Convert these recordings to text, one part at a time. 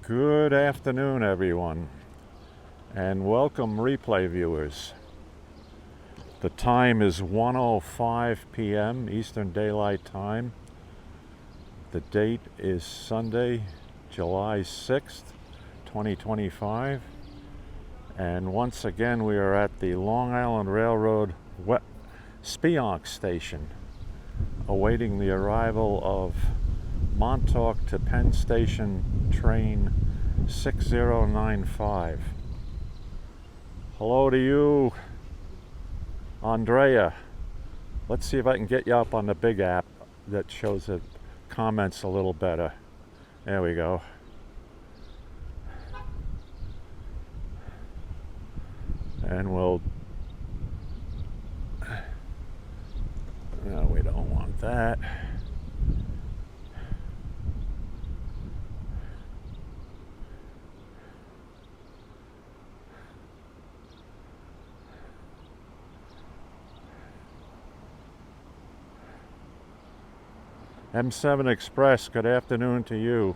Good afternoon, everyone, and welcome replay viewers. The time is 1:05 p.m. Eastern Daylight Time. The date is Sunday, July 6th, 2025. And once again, we are at the Long Island Railroad Speonk station, awaiting the arrival of Montauk to Penn Station Train 6095. Hello to you, Andrea. Let's see if I can get you up on the big app that shows the comments a little better. There we go. And we'll... No, we don't want that. M7 Express, good afternoon to you.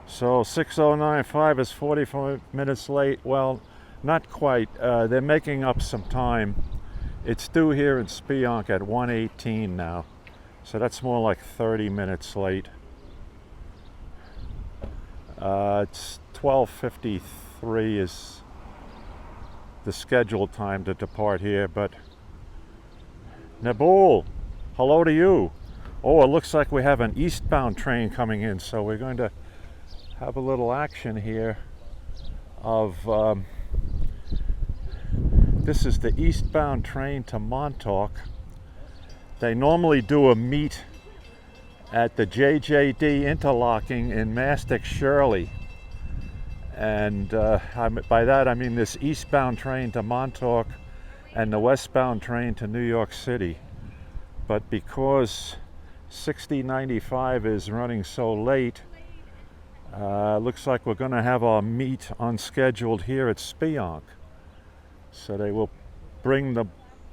So 6095 is 45 minutes late. Well, not quite. They're making up some time. It's due here in Speonk at 1:18 now. So that's more like 30 minutes late. It's 12:53 is the scheduled time to depart here, but Nabul, hello to you. Oh, it looks like we have an eastbound train coming in, so we're going to have a little action here of this is the eastbound train to Montauk. They normally do a meet at the JJD interlocking in Mastic Shirley, and by that I mean this eastbound train to Montauk and the westbound train to New York City. But because 6095 is running so late, looks like we're going to have our meet unscheduled here at Speonk. So they will bring the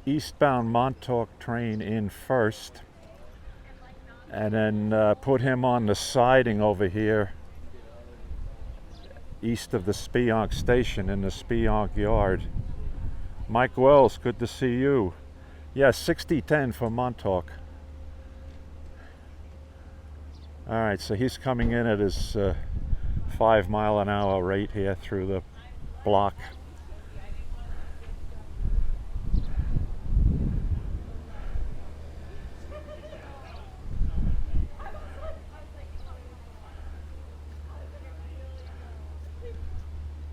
eastbound Montauk train in first, and then put him on the siding over here east of the Speonk station in the Speonk yard. Mike Wells, good to see you. Yeah, 6010 for Montauk. All right, so he's coming in at his 5 mile an hour rate here through the block.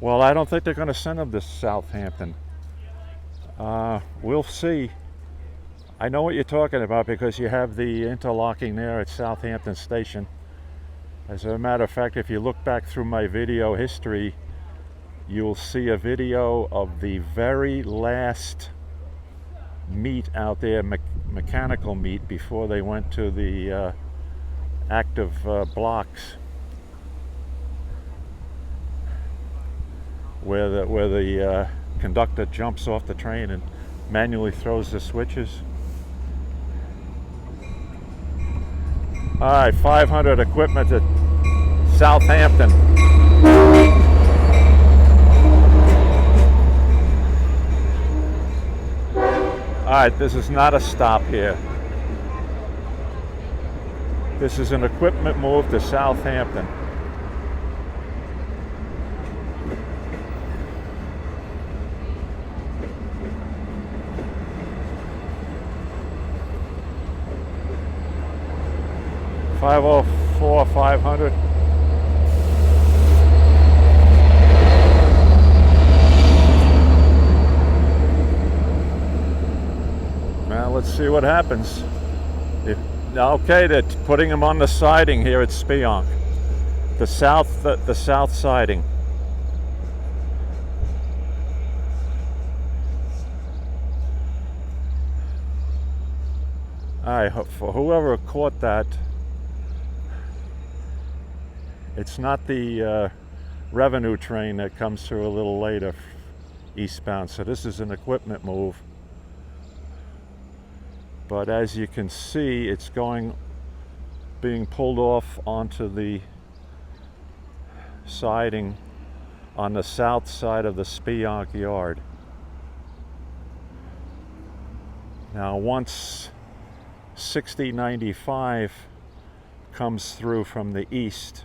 Well, I don't think they're going to send him to Southampton. We'll see. I know what you're talking about because you have the interlocking there at Southampton Station. As a matter of fact, if you look back through my video history, you'll see a video of the very last meet out there, mechanical meet, before they went to the active blocks, where the conductor jumps off the train and manually throws the switches. All right, 500 equipment at Southampton. All right, this is not a stop here. This is an equipment move to Southampton. $504, 500. Now let's see what happens. Okay, they're putting him on the siding here at Speonk. The south siding. For whoever caught that, it's not the revenue train that comes through a little later eastbound, so this is an equipment move. But as you can see, it's being pulled off onto the siding on the south side of the Speonk yard. Now once 6095 comes through from the east,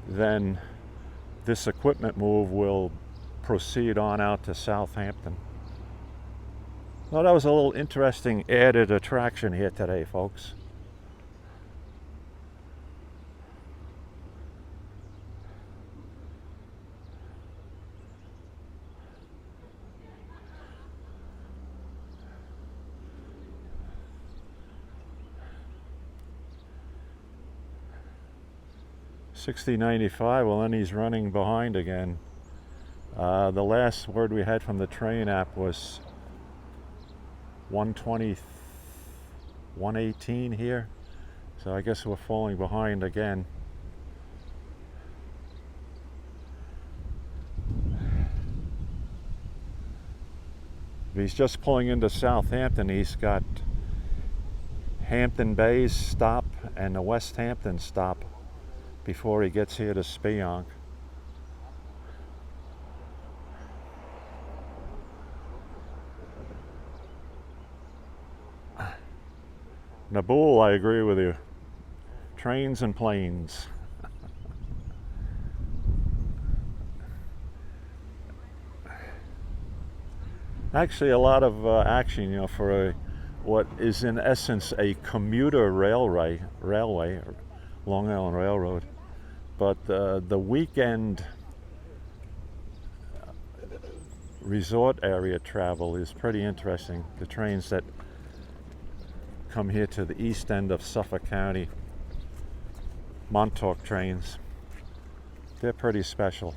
then this equipment move will proceed on out to Southampton. Well, that was a little interesting added attraction here today, folks. $60.95, well then he's running behind again. The last word we had from the train app was 120, 118 here. So I guess we're falling behind again. He's just pulling into Southampton. He's got Hampton Bays stop and the West Hampton stop before he gets here to Speonk. Nabool, I agree with you. Trains and planes. Actually, a lot of action, you know, for what is in essence a commuter railway, Long Island Railroad. But the weekend resort area travel is pretty interesting. The trains that come here to the east end of Suffolk County, Montauk trains, they're pretty special.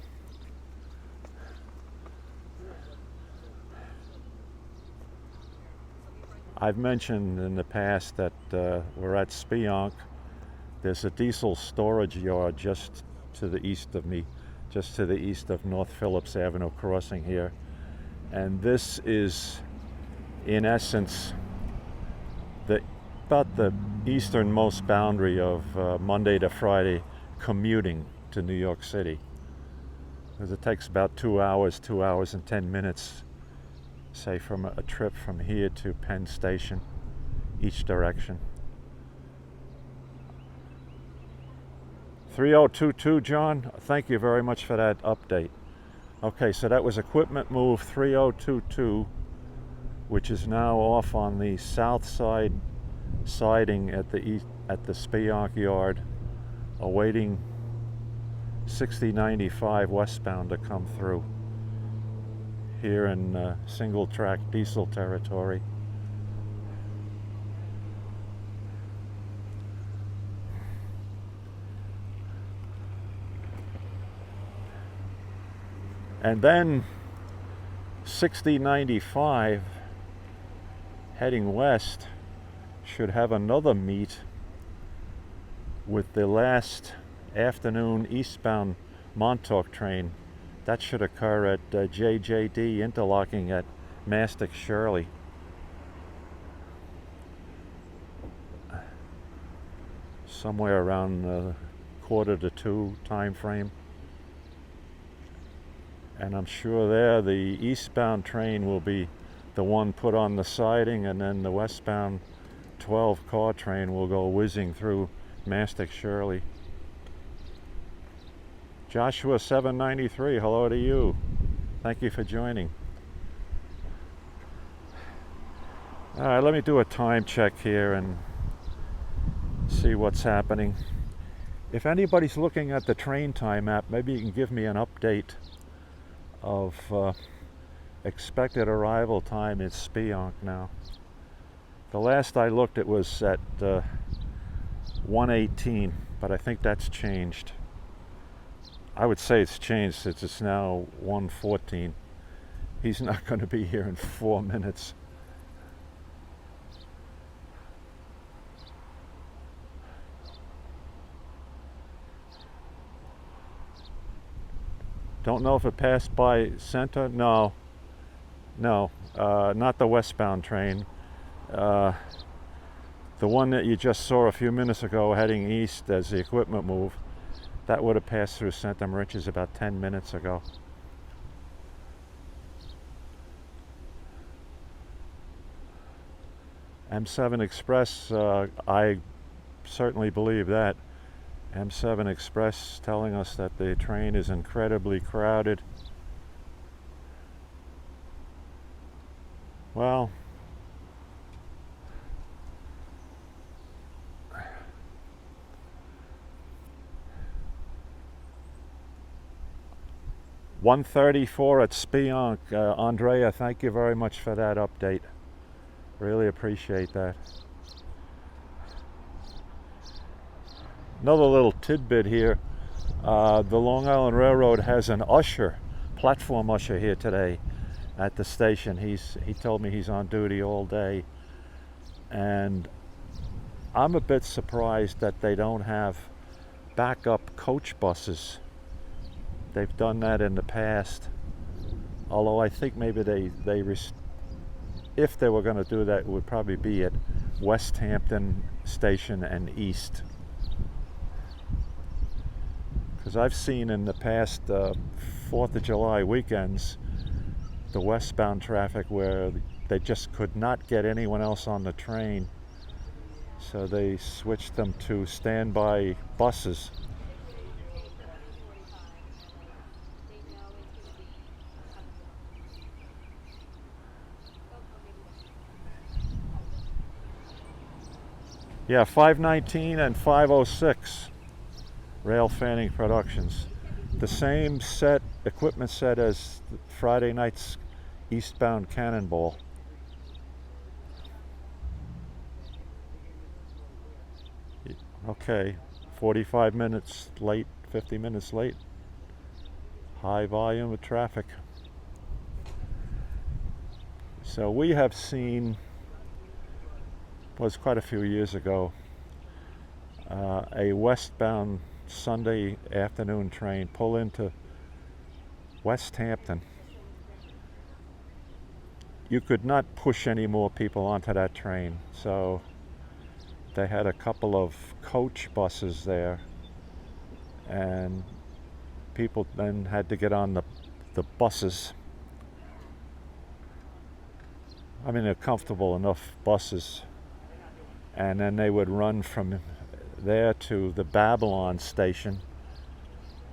I've mentioned in the past that we're at Speonk. There's a diesel storage yard just to the east of me, just to the east of North Phillips Avenue crossing here. And this is, in essence, about the easternmost boundary of Monday to Friday commuting to New York City. Because it takes about 2 hours and 10 minutes, say, from a trip from here to Penn Station, each direction. 3022, John, thank you very much for that update. Okay, so that was equipment move 3022, which is now off on the south side siding at the Speonk yard, awaiting 6095 westbound to come through here in single track diesel territory. And then 6095 heading west should have another meet with the last afternoon eastbound Montauk train. That should occur at JJD interlocking at Mastic Shirley. Somewhere around 1:45 time frame. And I'm sure there the eastbound train will be the one put on the siding, and then the westbound 12-car train will go whizzing through Mastic Shirley. Joshua 793, hello to you. Thank you for joining. All right, let me do a time check here and see what's happening. If anybody's looking at the train time app, maybe you can give me an update of expected arrival time in Speonk now. The last I looked, it was at 1:18, but I think that's changed. I would say it's changed since it's now 1:14. He's not going to be here in 4 minutes. Don't know if it passed by Center. No, not the westbound train. The one that you just saw a few minutes ago heading east as the equipment moved, that would have passed through St. Mauritius about 10 minutes ago. M7 Express, I certainly believe that. M7 Express telling us that the train is incredibly crowded. Well, (1:34) at Speonk. Andrea, thank you very much for that update. Really appreciate that. Another little tidbit here. The Long Island Railroad has an usher, platform usher here today at the station. He told me he's on duty all day. And I'm a bit surprised that they don't have backup coach buses. They've done that in the past. Although I think maybe if they were going to do that, it would probably be at West Hampton Station and East. Because I've seen in the past 4th of July weekends, the westbound traffic where they just could not get anyone else on the train. So they switched them to standby buses. Yeah, 519 and 506, Rail Fanning Productions. The same equipment set as Friday night's eastbound Cannonball. Okay, 45 minutes late, 50 minutes late. High volume of traffic. So we have seen, was quite a few years ago, a westbound Sunday afternoon train pull into West Hampton. You could not push any more people onto that train, so they had a couple of coach buses there, and people then had to get on the buses. I mean, they're comfortable enough buses. And then they would run from there to the Babylon station,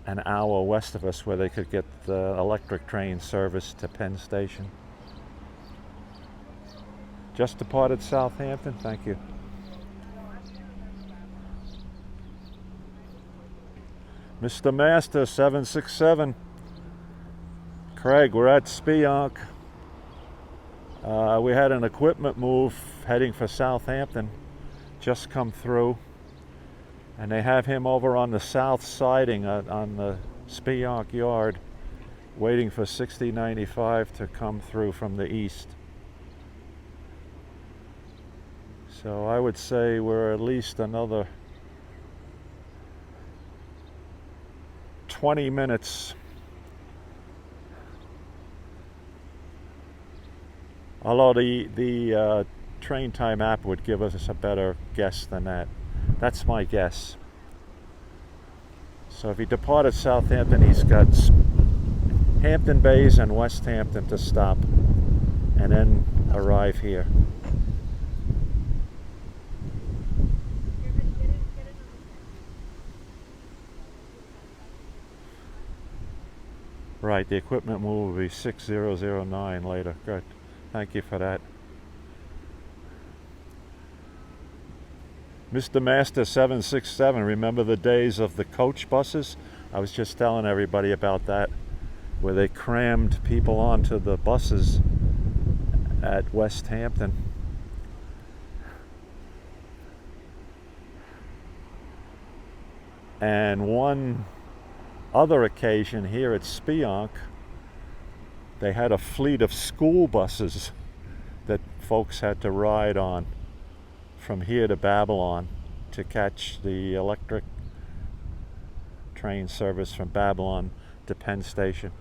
an hour west of us, where they could get the electric train service to Penn Station. Just departed Southampton, thank you. Mr. Master 767. Craig, we're at Speonk. We had an equipment move heading for Southampton just come through, and they have him over on the south siding on the Speonk yard waiting for 6095 to come through from the east. So I would say we're at least another 20 minutes. Although the train time app would give us a better guess than that. That's my guess. So if he departed Southampton, he's got Hampton Bays and West Hampton to stop and then arrive here. Right, the equipment move will be 6009 later. Good. Thank you for that. Mr. Master 767, remember the days of the coach buses? I was just telling everybody about that, where they crammed people onto the buses at West Hampton. And one other occasion here at Speonk, they had a fleet of school buses that folks had to ride on from here to Babylon to catch the electric train service from Babylon to Penn Station.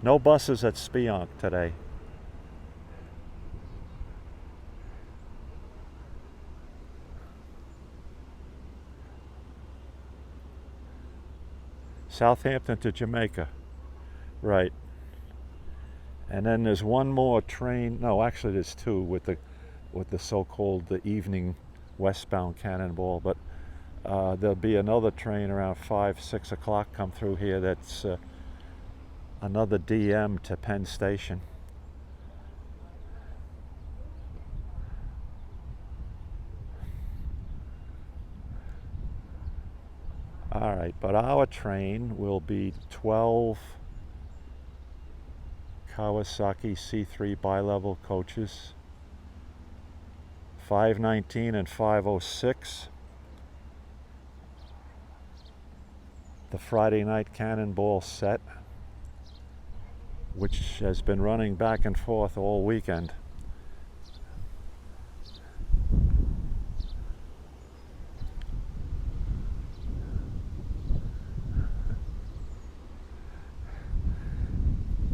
No buses at Speonk today. Southampton to Jamaica. Right. And then there's one more train. No, actually there's two with the so-called the evening westbound Cannonball. But there'll be another train around 5, 6 o'clock come through here. That's another DM to Penn Station. All right, but our train will be 12 Kawasaki C3 bilevel coaches, 519 and 506. The Friday night Cannonball set, which has been running back and forth all weekend.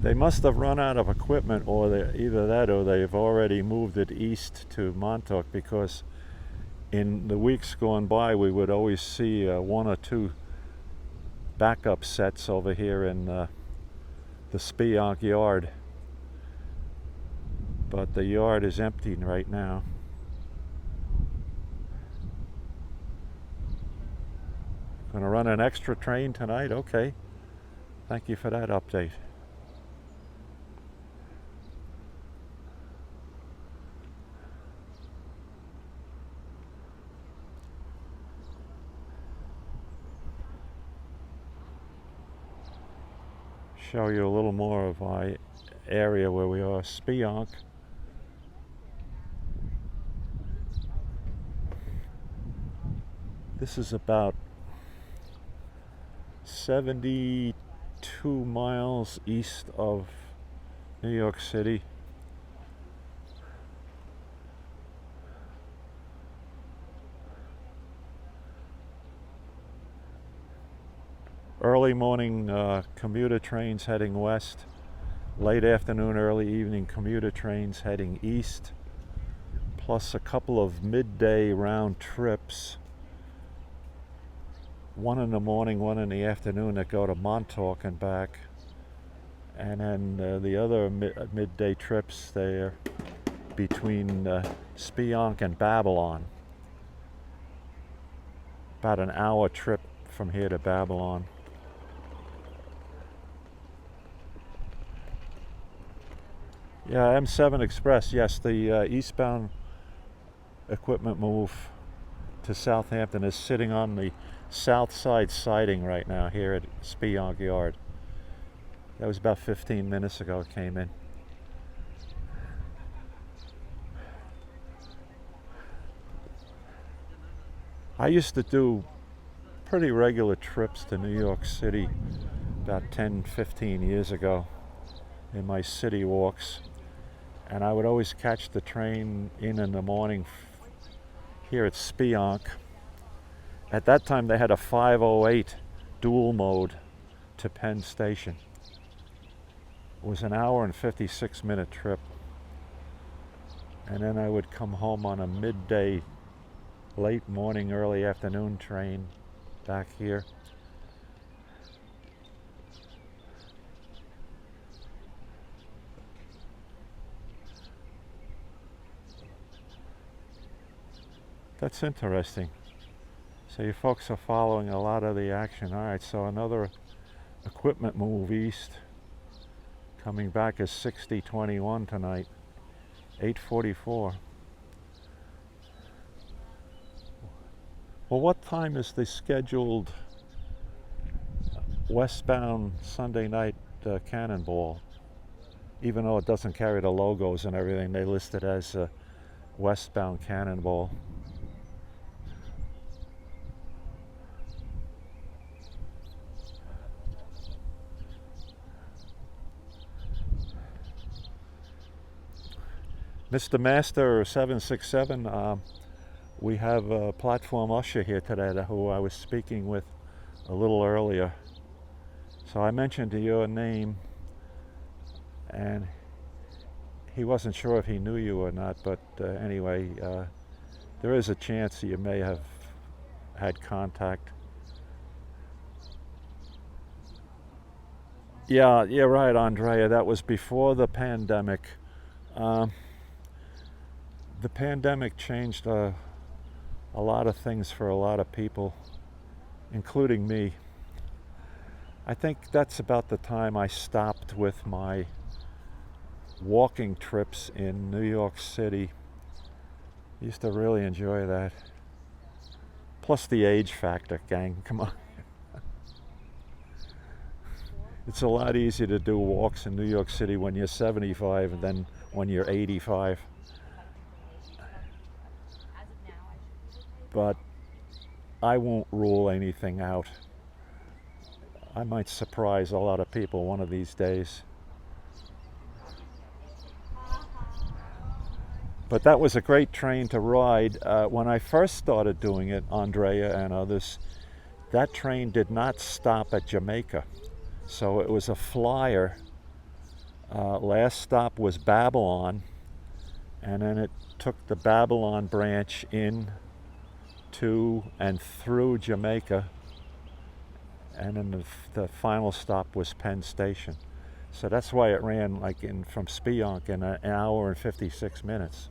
They must have run out of equipment, or either that or they've already moved it east to Montauk, because in the weeks gone by we would always see one or two backup sets over here in the Speonk yard. But the yard is empty right now. Gonna run an extra train tonight? Okay. Thank you for that update. Show you a little more of my area where we are, Speonk. This is about 72 miles east of New York City. Early morning commuter trains heading west, late afternoon, early evening commuter trains heading east, plus a couple of midday round trips, one in the morning, one in the afternoon, that go to Montauk and back, and then the other midday trips there between Speonk and Babylon. About an hour trip from here to Babylon. Yeah, M7 Express, yes, the eastbound equipment move to Southampton is sitting on the south side siding right now here at Speonk Yard. That was about 15 minutes ago it came in. I used to do pretty regular trips to New York City about 10, 15 years ago in my city walks. And I would always catch the train in the morning here at Speonk. At that time they had a 508 dual mode to Penn Station. It was an hour and 56-minute trip. And then I would come home on a midday, late morning, early afternoon train back here. That's interesting. So you folks are following a lot of the action. All right, so another equipment move east. Coming back is 6021 tonight, 8:44. Well, what time is the scheduled westbound Sunday night Cannonball? Even though it doesn't carry the logos and everything, they list it as westbound Cannonball. Mr. Master 767, We have a platform usher here today who I was speaking with a little earlier. So I mentioned your name, and he wasn't sure if he knew you or not, but anyway, there is a chance you may have had contact. Yeah, you're right, Andrea. That was before the pandemic. The pandemic changed a lot of things for a lot of people, including me. I think that's about the time I stopped with my walking trips in New York City. Used to really enjoy that. Plus the age factor, gang, come on. It's a lot easier to do walks in New York City when you're 75 than when you're 85. But I won't rule anything out. I might surprise a lot of people one of these days. But that was a great train to ride. When I first started doing it, Andrea and others, that train did not stop at Jamaica. So it was a flyer. Last stop was Babylon, and then it took the Babylon branch in to and through Jamaica, and then the final stop was Penn Station. So that's why it ran like from Speonk in an hour and 56 minutes.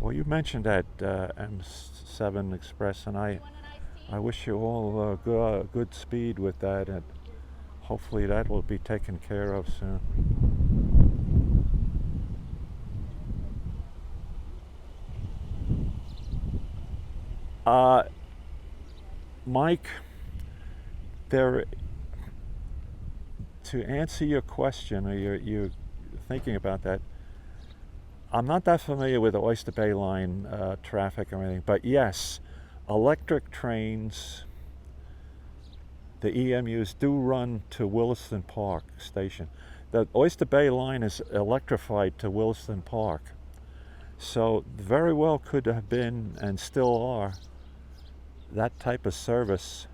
Well, you mentioned that M7 Express, and I wish you all good speed with that, and hopefully that will be taken care of soon. Mike, to answer your question, or you're thinking about that, I'm not that familiar with the Oyster Bay line traffic or anything, but yes, electric trains, the EMUs do run to Williston Park Station. The Oyster Bay line is electrified to Williston Park. So very well could have been, and still are, that type of service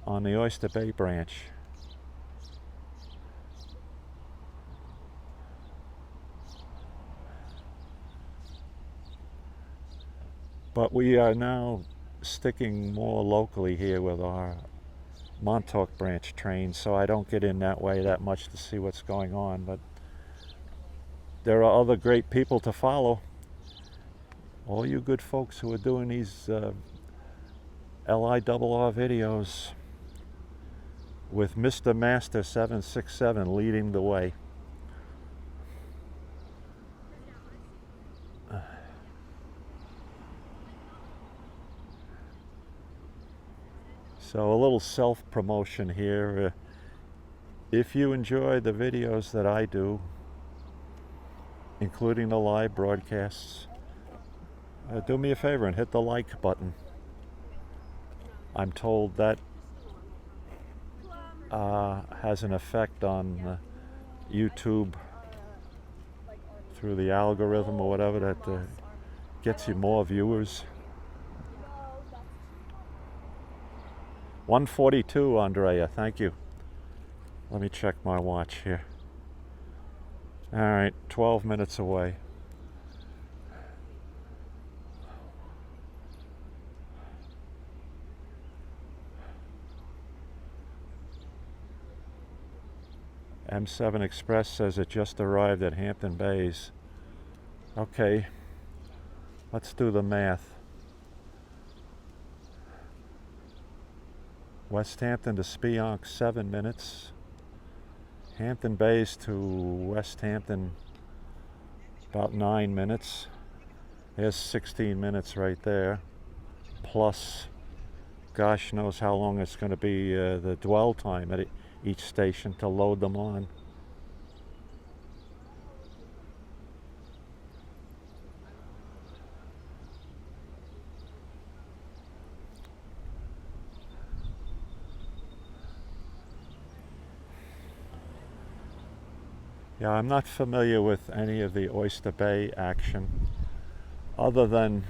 on the Oyster Bay branch. But we are now sticking more locally here with our Montauk branch train, so I don't get in that way that much to see what's going on. But there are other great people to follow. All you good folks who are doing these LIRR videos with Mr. Master 767 leading the way. So a little self-promotion here. If you enjoy the videos that I do, including the live broadcasts, do me a favor and hit the like button. I'm told that has an effect on YouTube through the algorithm or whatever that gets you more viewers. 1:42, Andrea, thank you. Let me check my watch here. All right, 12 minutes away. M7 Express says it just arrived at Hampton Bays. Okay, let's do the math. West Hampton to Speonk, 7 minutes. Hampton Bays to West Hampton, about 9 minutes. There's 16 minutes right there. Plus, gosh knows how long it's going to be the dwell time at each station to load them on. Yeah, I'm not familiar with any of the Oyster Bay action other than,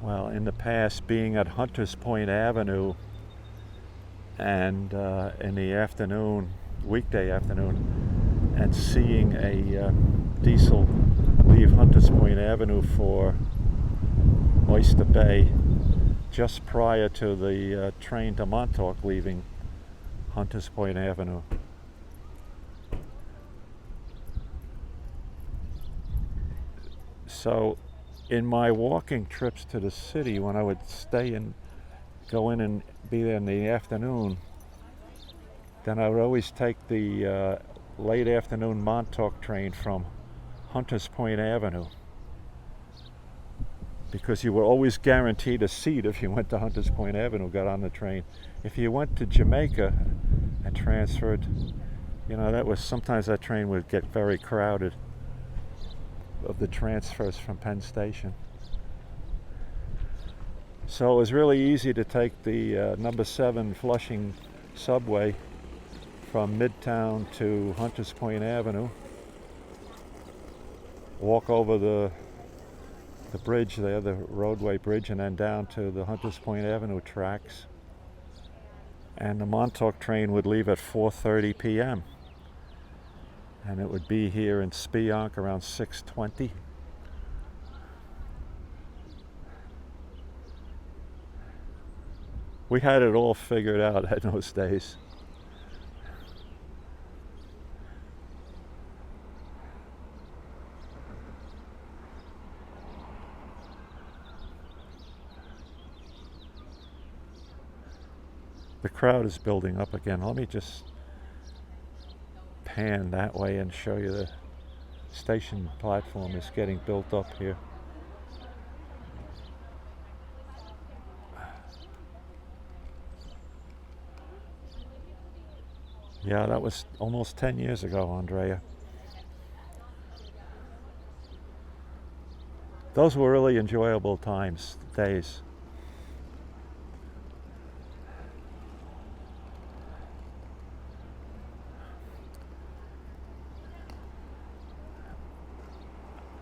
well, in the past being at Hunters Point Avenue and in the afternoon, weekday afternoon, and seeing a diesel leave Hunters Point Avenue for Oyster Bay just prior to the train to Montauk leaving Hunters Point Avenue. So in my walking trips to the city, when I would go in and be there in the afternoon, then I would always take the late afternoon Montauk train from Hunters Point Avenue, because you were always guaranteed a seat if you went to Hunters Point Avenue, got on the train. If you went to Jamaica and transferred, you know, that was, sometimes that train would get very crowded of the transfers from Penn Station. So it was really easy to take the number 7 Flushing subway from Midtown to Hunters Point Avenue, walk over the bridge there, the roadway bridge, and then down to the Hunters Point Avenue tracks. And the Montauk train would leave at 4:30 p.m. and it would be here in Speonk around 6:20. We had it all figured out in those days. The crowd is building up again. Let me just pan that way and show you the station platform is getting built up here. Yeah, that was almost 10 years ago, Andrea. Those were really enjoyable days.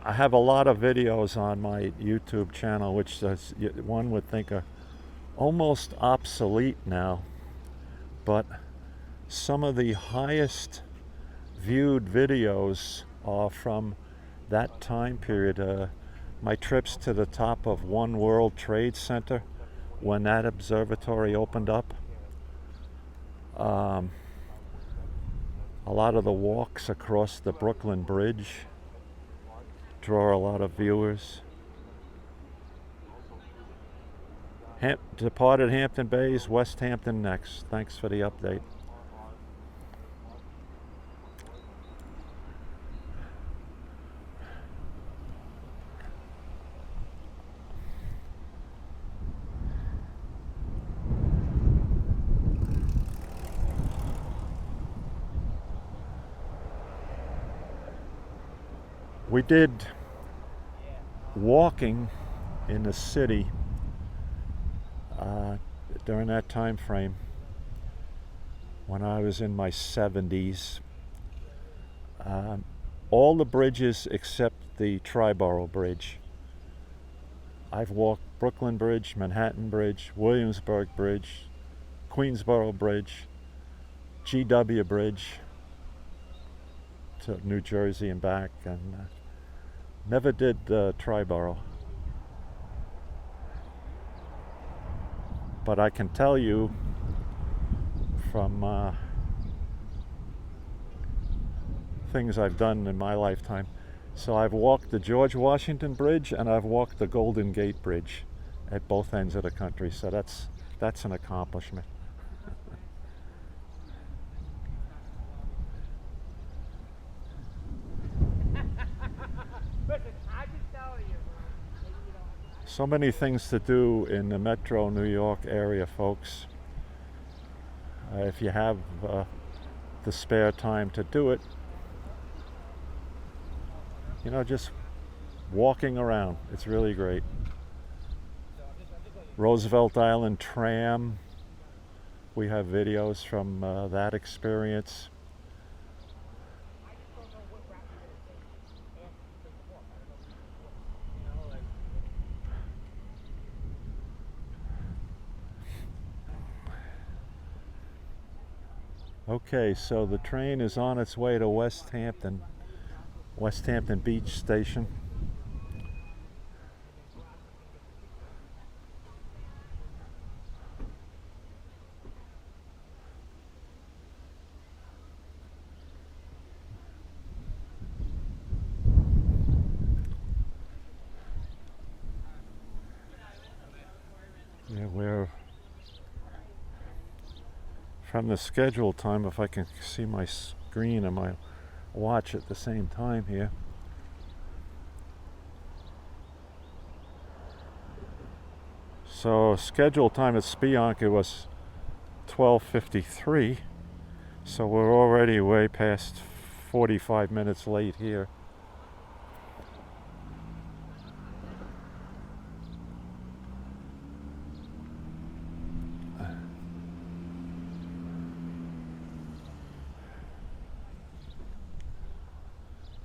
I have a lot of videos on my YouTube channel, which one would think are almost obsolete now, but some of the highest viewed videos are from that time period. My trips to the top of One World Trade Center when that observatory opened up. A lot of the walks across the Brooklyn Bridge draw a lot of viewers. Departed Hampton Bays, West Hampton next. Thanks for the update. We did walking in the city during that time frame when I was in my 70s. All the bridges except the Triborough Bridge. I've walked Brooklyn Bridge, Manhattan Bridge, Williamsburg Bridge, Queensboro Bridge, GW Bridge to New Jersey and back, and never did Triborough. But I can tell you from things I've done in my lifetime. So I've walked the George Washington Bridge and I've walked the Golden Gate Bridge at both ends of the country. So that's an accomplishment. So many things to do in the Metro New York area, folks. If you have the spare time to do it, you know, just walking around, it's really great. Roosevelt Island tram, we have videos from that experience. Okay, so the train is on its way to West Hampton Beach Station. Yeah, we're from the schedule time, if I can see my screen and my watch at the same time here. So schedule time at Speonk, it was 12:53, so we're already way past 45 minutes late here.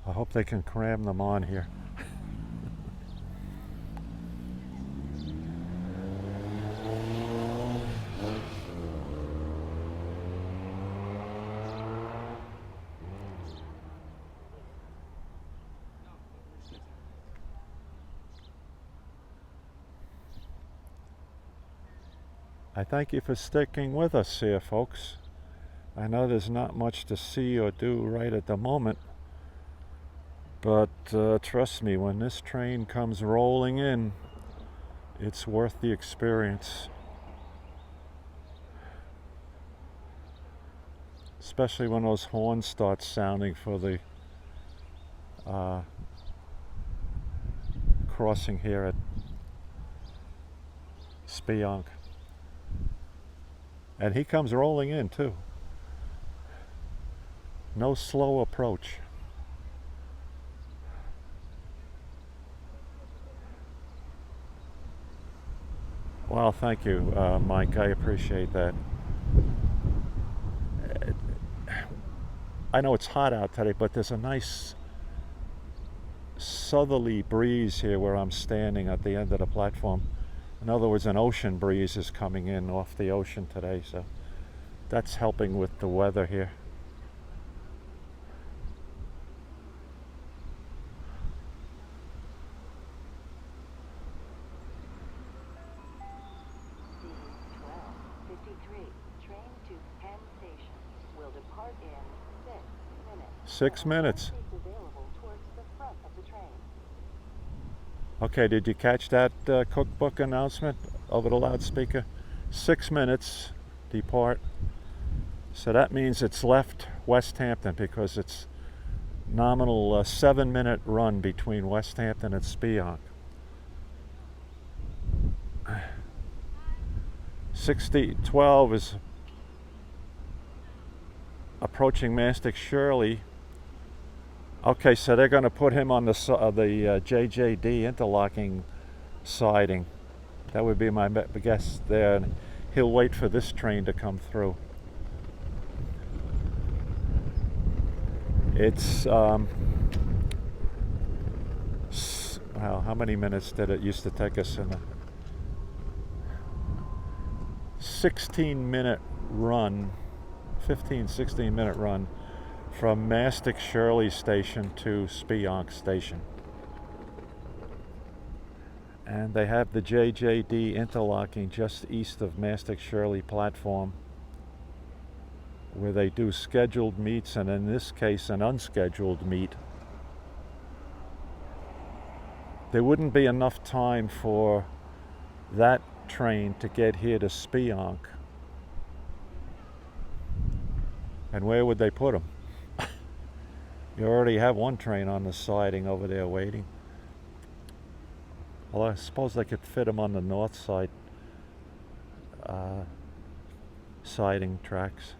I hope they can cram them on here. I thank you for sticking with us here, folks. I know there's not much to see or do right at the moment, but trust me, when this train comes rolling in, it's worth the experience. Especially when those horns start sounding for the crossing here at Speonk. And he comes rolling in too. No slow approach. Well, thank you, Mike. I appreciate that. I know it's hot out today, but there's a nice southerly breeze here where I'm standing at the end of the platform. In other words, an ocean breeze is coming in off the ocean today, so that's helping with the weather here. Train to Penn Station will depart in 6 minutes. 6 minutes. Available towards the front of the train. Okay, did you catch that cookbook announcement over the loudspeaker? 6 minutes depart. So that means it's left West Hampton because it's nominal 7-minute run between West Hampton and Speonk. 12 is approaching Mastic Shirley. Okay, so they're going to put him on the JJD interlocking siding. That would be my guess there. And he'll wait for this train to come through. It's well, how many minutes did it used to take us in a 16-minute run, 16-minute run from Mastic Shirley Station to Speonk Station. And they have the JJD interlocking just east of Mastic Shirley platform, where they do scheduled meets and in this case an unscheduled meet. There wouldn't be enough time for that train to get here to Speonk. And where would they put them? You already have one train on the siding over there waiting. Well, I suppose they could fit them on the north side siding tracks.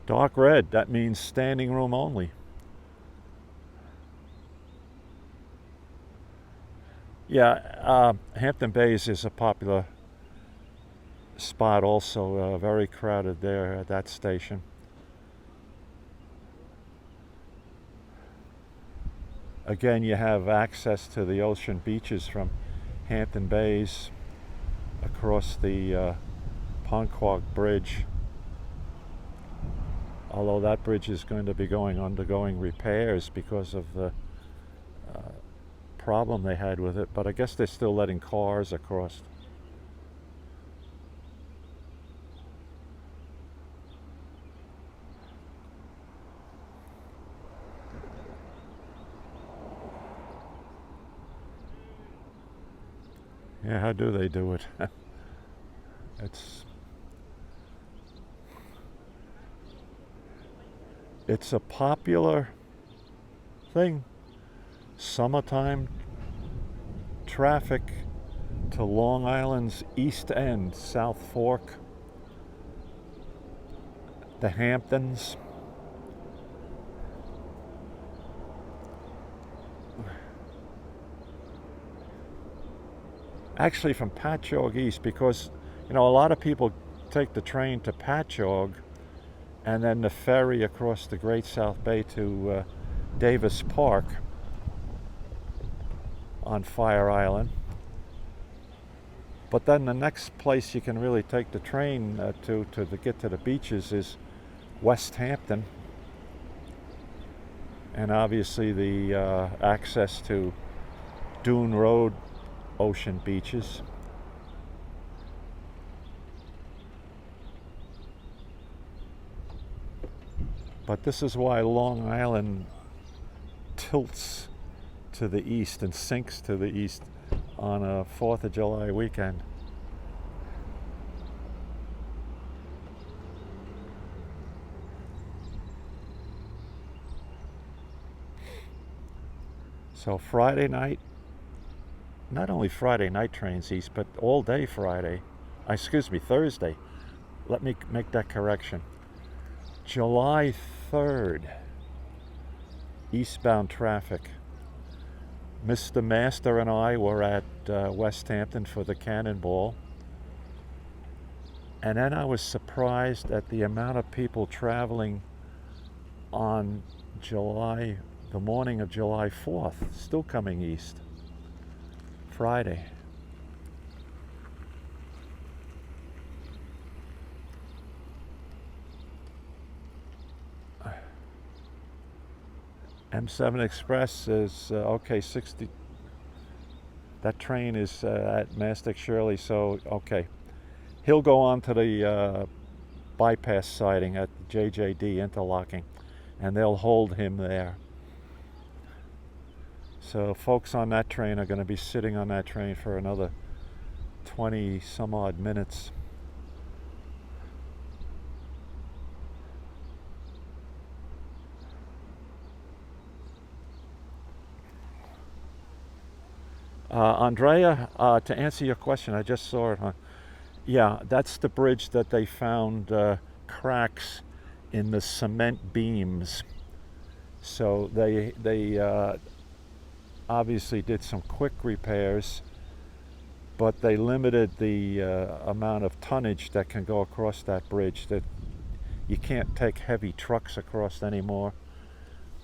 Dark red, that means standing room only. Yeah, Hampton Bays is a popular spot also, very crowded there at that station. Again, you have access to the ocean beaches from Hampton Bays across the Montauk Bridge. Although that bridge is going to be undergoing repairs because of the problem they had with it, but I guess they're still letting cars across. Yeah, how do they do it? It's a popular thing. Summertime traffic to Long Island's East End, South Fork, the Hamptons. Actually from Patchogue East, because a lot of people take the train to Patchogue and then the ferry across the Great South Bay to Davis Park on Fire Island. But then the next place you can really take the train to get to the beaches is West Hampton, and obviously the access to Dune Road ocean beaches. But this is why Long Island tilts to the east and sinks to the east on a 4th of July weekend. So Friday night, not only Friday night trains east, but all day Thursday. Let me make that correction. July 3rd, eastbound traffic. Mr. Master and I were at West Hampton for the Cannonball, and then I was surprised at the amount of people traveling on the morning of July 4th, still coming east, Friday. M7 Express is okay, 60. That train is at Mastic Shirley, so okay. He'll go on to the bypass siding at JJD interlocking, and they'll hold him there. So folks on that train are going to be sitting on that train for another 20 some odd minutes. Andrea, to answer your question, I just saw it, huh? Yeah, that's the bridge that they found cracks in the cement beams. So they obviously did some quick repairs, but they limited the amount of tonnage that can go across that bridge. That you can't take heavy trucks across anymore.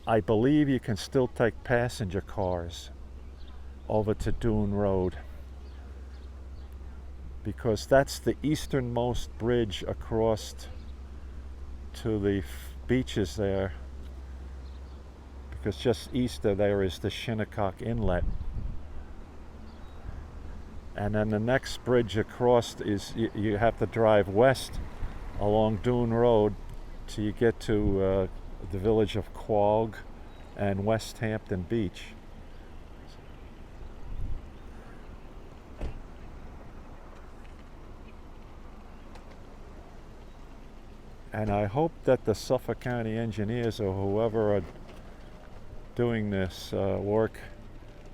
I believe you can still take passenger cars over to Dune Road, because that's the easternmost bridge across to the beaches there, because just east of there is the Shinnecock Inlet, and then the next bridge across is you have to drive west along Dune Road till you get to the village of Quogue and West Hampton Beach. And I hope that the Suffolk County engineers or whoever are doing this work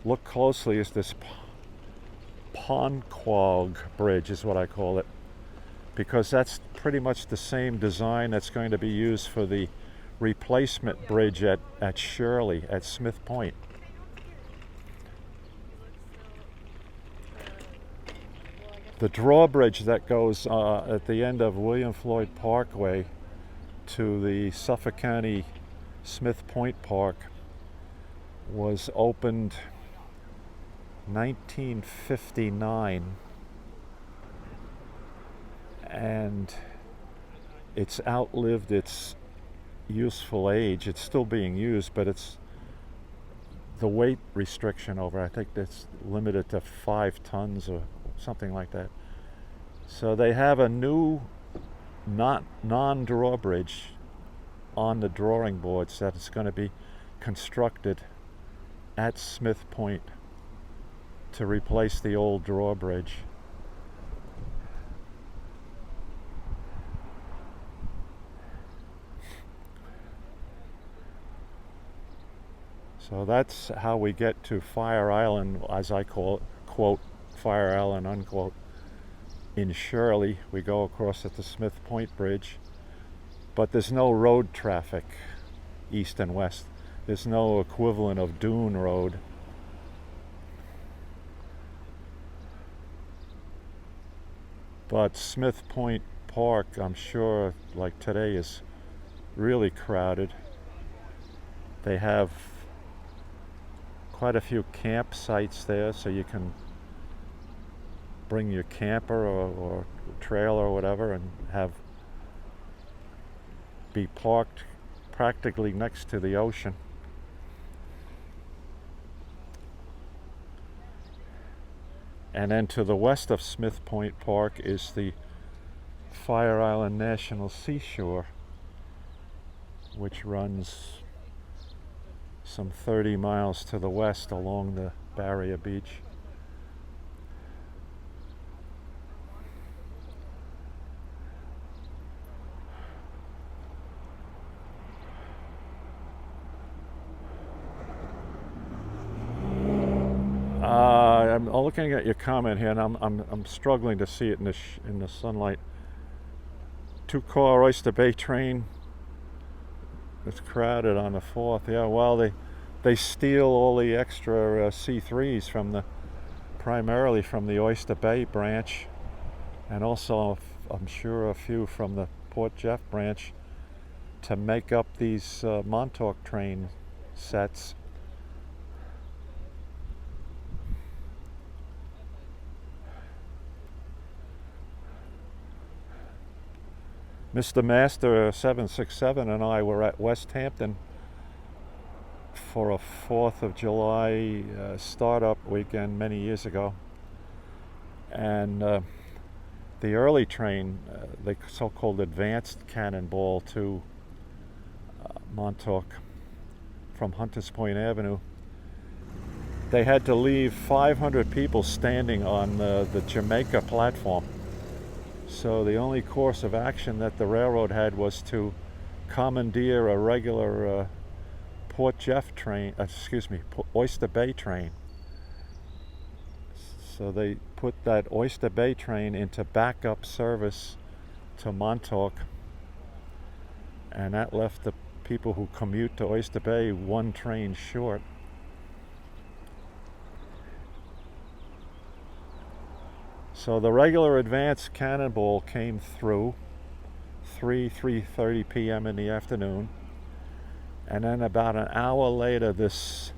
look closely at this Ponquag Bridge is what I call it, because that's pretty much the same design that's going to be used for the replacement bridge at Shirley, at Smith Point. The drawbridge that goes at the end of William Floyd Parkway to the Suffolk County Smith Point Park was opened 1959, and it's outlived its useful age. It's still being used, but it's the weight restriction over, I think that's limited to 5 tons or something like that. So they have a new non-drawbridge on the drawing boards that is going to be constructed at Smith Point to replace the old drawbridge. So that's how we get to Fire Island, as I call it, quote, Fire Island, unquote, in Shirley. We go across at the Smith Point Bridge, but there's no road traffic east and west. There's no equivalent of Dune Road. But Smith Point Park, I'm sure, like today, is really crowded. They have quite a few campsites there, so you can bring your camper or trailer or whatever and be parked practically next to the ocean. And then to the west of Smith Point Park is the Fire Island National Seashore, which runs some 30 miles to the west along the Barrier Beach. I'm looking at your comment here, and I'm struggling to see it in the sunlight. 2-car Oyster Bay train. It's crowded on the 4th. Yeah, well, they steal all the extra C3s primarily from the Oyster Bay branch, and also I'm sure a few from the Port Jeff branch to make up these Montauk train sets. Mr. Master 767 and I were at West Hampton for a 4th of July startup weekend many years ago. And the early train, the so-called advanced cannonball to Montauk from Hunters Point Avenue, they had to leave 500 people standing on the Jamaica platform. So the only course of action that the railroad had was to commandeer a regular Port Jeff train, Oyster Bay train. So they put that Oyster Bay train into backup service to Montauk, and that left the people who commute to Oyster Bay one train short. So the regular advanced cannonball came through 3:30 p.m. in the afternoon, and then about an hour later this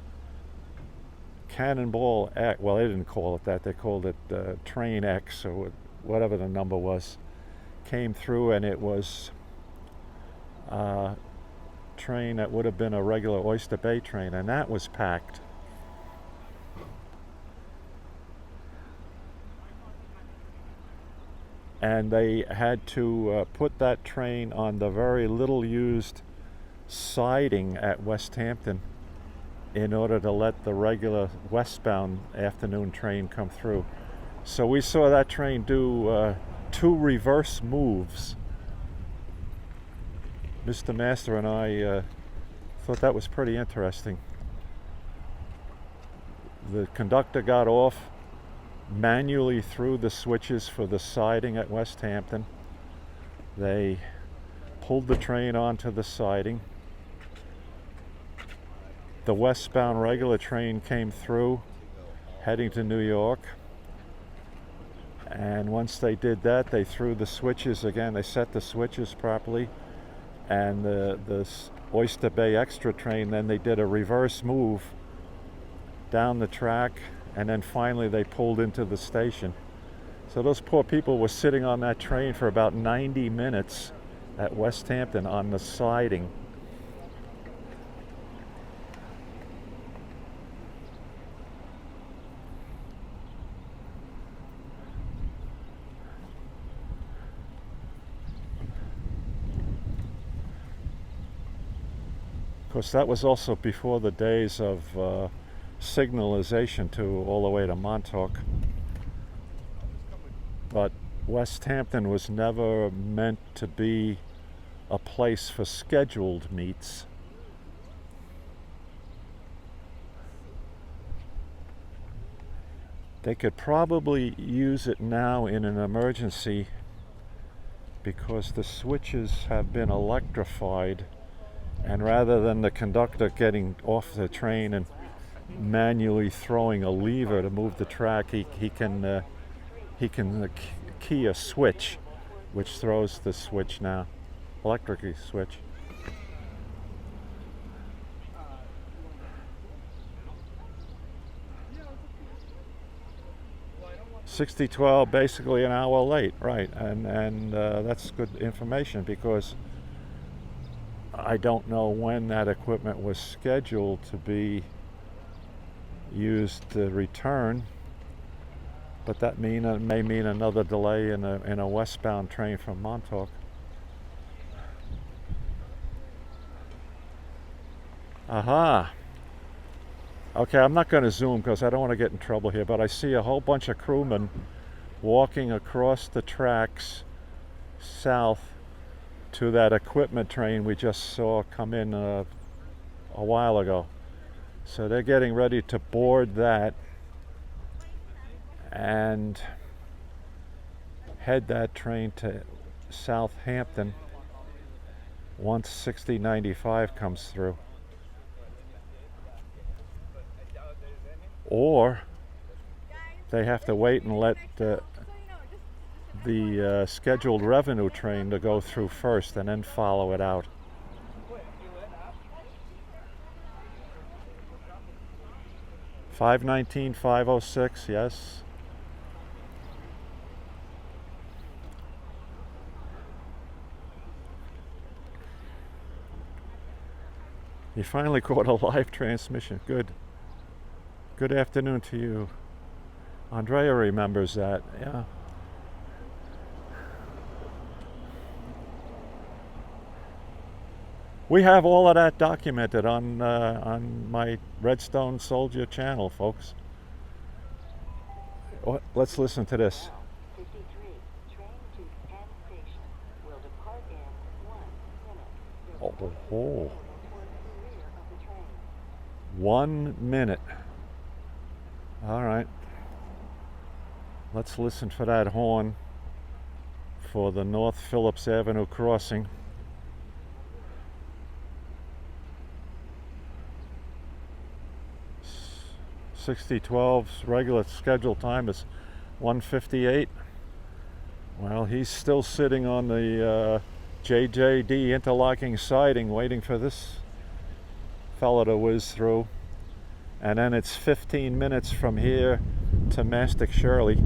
Cannonball X, well, they didn't call it that, they called it Train X or whatever the number was, came through, and it was a train that would have been a regular Oyster Bay train, and that was packed. And they had to put that train on the very little used siding at West Hampton in order to let the regular westbound afternoon train come through. So we saw that train do 2 reverse moves. Mr. Master and I thought that was pretty interesting. The conductor got off, manually threw the switches for the siding at West Hampton. They pulled the train onto the siding. The westbound regular train came through, heading to New York. And once they did that, they threw the switches again. They set the switches properly. And the Oyster Bay Extra train, then they did a reverse move down the track, and then finally they pulled into the station. So those poor people were sitting on that train for about 90 minutes at West Hampton on the siding. Of course, that was also before the days of signalization to all the way to Montauk. But West Hampton was never meant to be a place for scheduled meets. They could probably use it now in an emergency because the switches have been electrified, and rather than the conductor getting off the train and manually throwing a lever to move the track, he can key a switch, which throws the switch now, electric switch. $60.12, basically an hour late, right? And that's good information because I don't know when that equipment was scheduled to be used to return, but that may mean another delay in a westbound train from Montauk. Aha. Okay, I'm not going to zoom because I don't want to get in trouble here, but I see a whole bunch of crewmen walking across the tracks south to that equipment train we just saw come in a while ago. So they're getting ready to board that and head that train to Southampton once 6095 comes through. Or they have to wait and let the scheduled revenue train to go through first and then follow it out. $5.19, $5.06, yes. You finally caught a live transmission. Good. Good afternoon to you. Andrea remembers that, yeah. We have all of that documented on my Redstone Soldier channel, folks. Let's listen to this. 53, train to Penn Station will depart in 1 minute. Oh. Towards the rear of the train. 1 minute. All right. Let's listen for that horn for the North Phillips Avenue crossing. $60.12's regular scheduled time is 1:58. Well, he's still sitting on the JJD interlocking siding waiting for this fella to whiz through. And then it's 15 minutes from here to Mastic Shirley.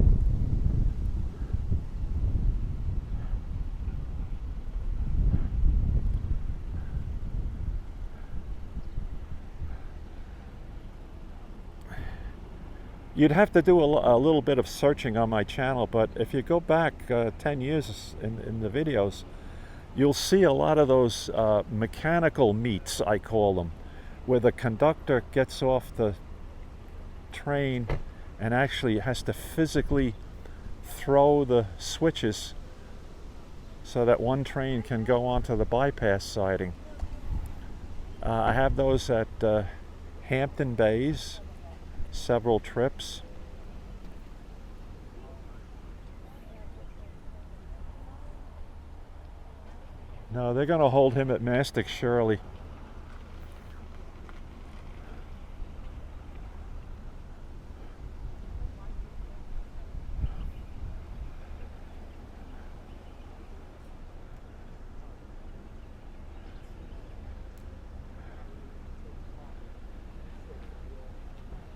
You'd have to do a little bit of searching on my channel, but if you go back 10 years in the videos, you'll see a lot of those mechanical meets, I call them, where the conductor gets off the train and actually has to physically throw the switches so that one train can go onto the bypass siding. I have those at Hampton Bays, several trips. No, they're going to hold him at Mastic Shirley.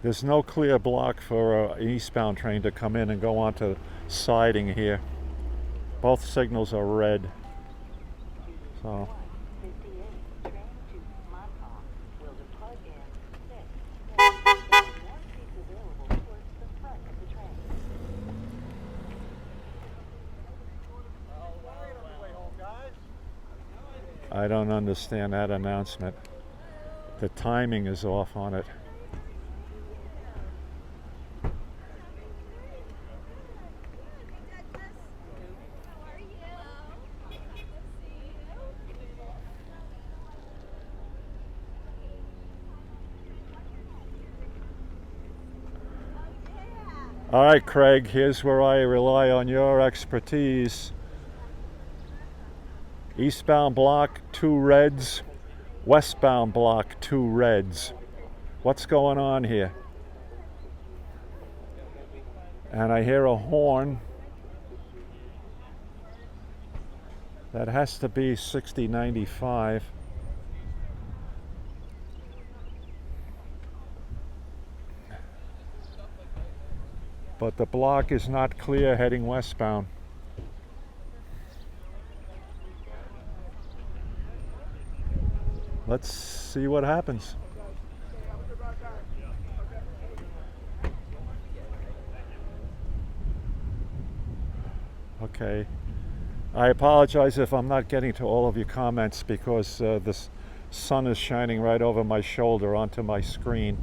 There's no clear block for an eastbound train to come in and go onto siding here. Both signals are red. So 58, train to Montauk will depart in 6 minutes. There are more seats available towards the front of the train. I don't understand that announcement. The timing is off on it. All right, Craig, here's where I rely on your expertise. Eastbound block, 2 reds. Westbound block, 2 reds. What's going on here? And I hear a horn. That has to be 6095. But the block is not clear heading westbound. Let's see what happens. Okay. I apologize if I'm not getting to all of your comments because the sun is shining right over my shoulder onto my screen.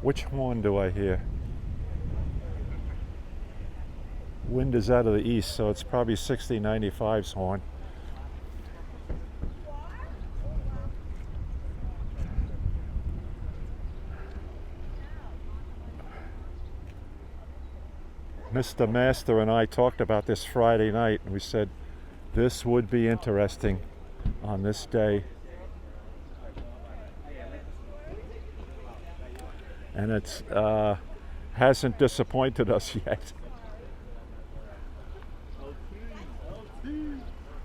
Which horn do I hear? Wind is out of the east, so it's probably 6095's horn. Mr. Master and I talked about this Friday night, and we said this would be interesting on this day. And it's hasn't disappointed us yet.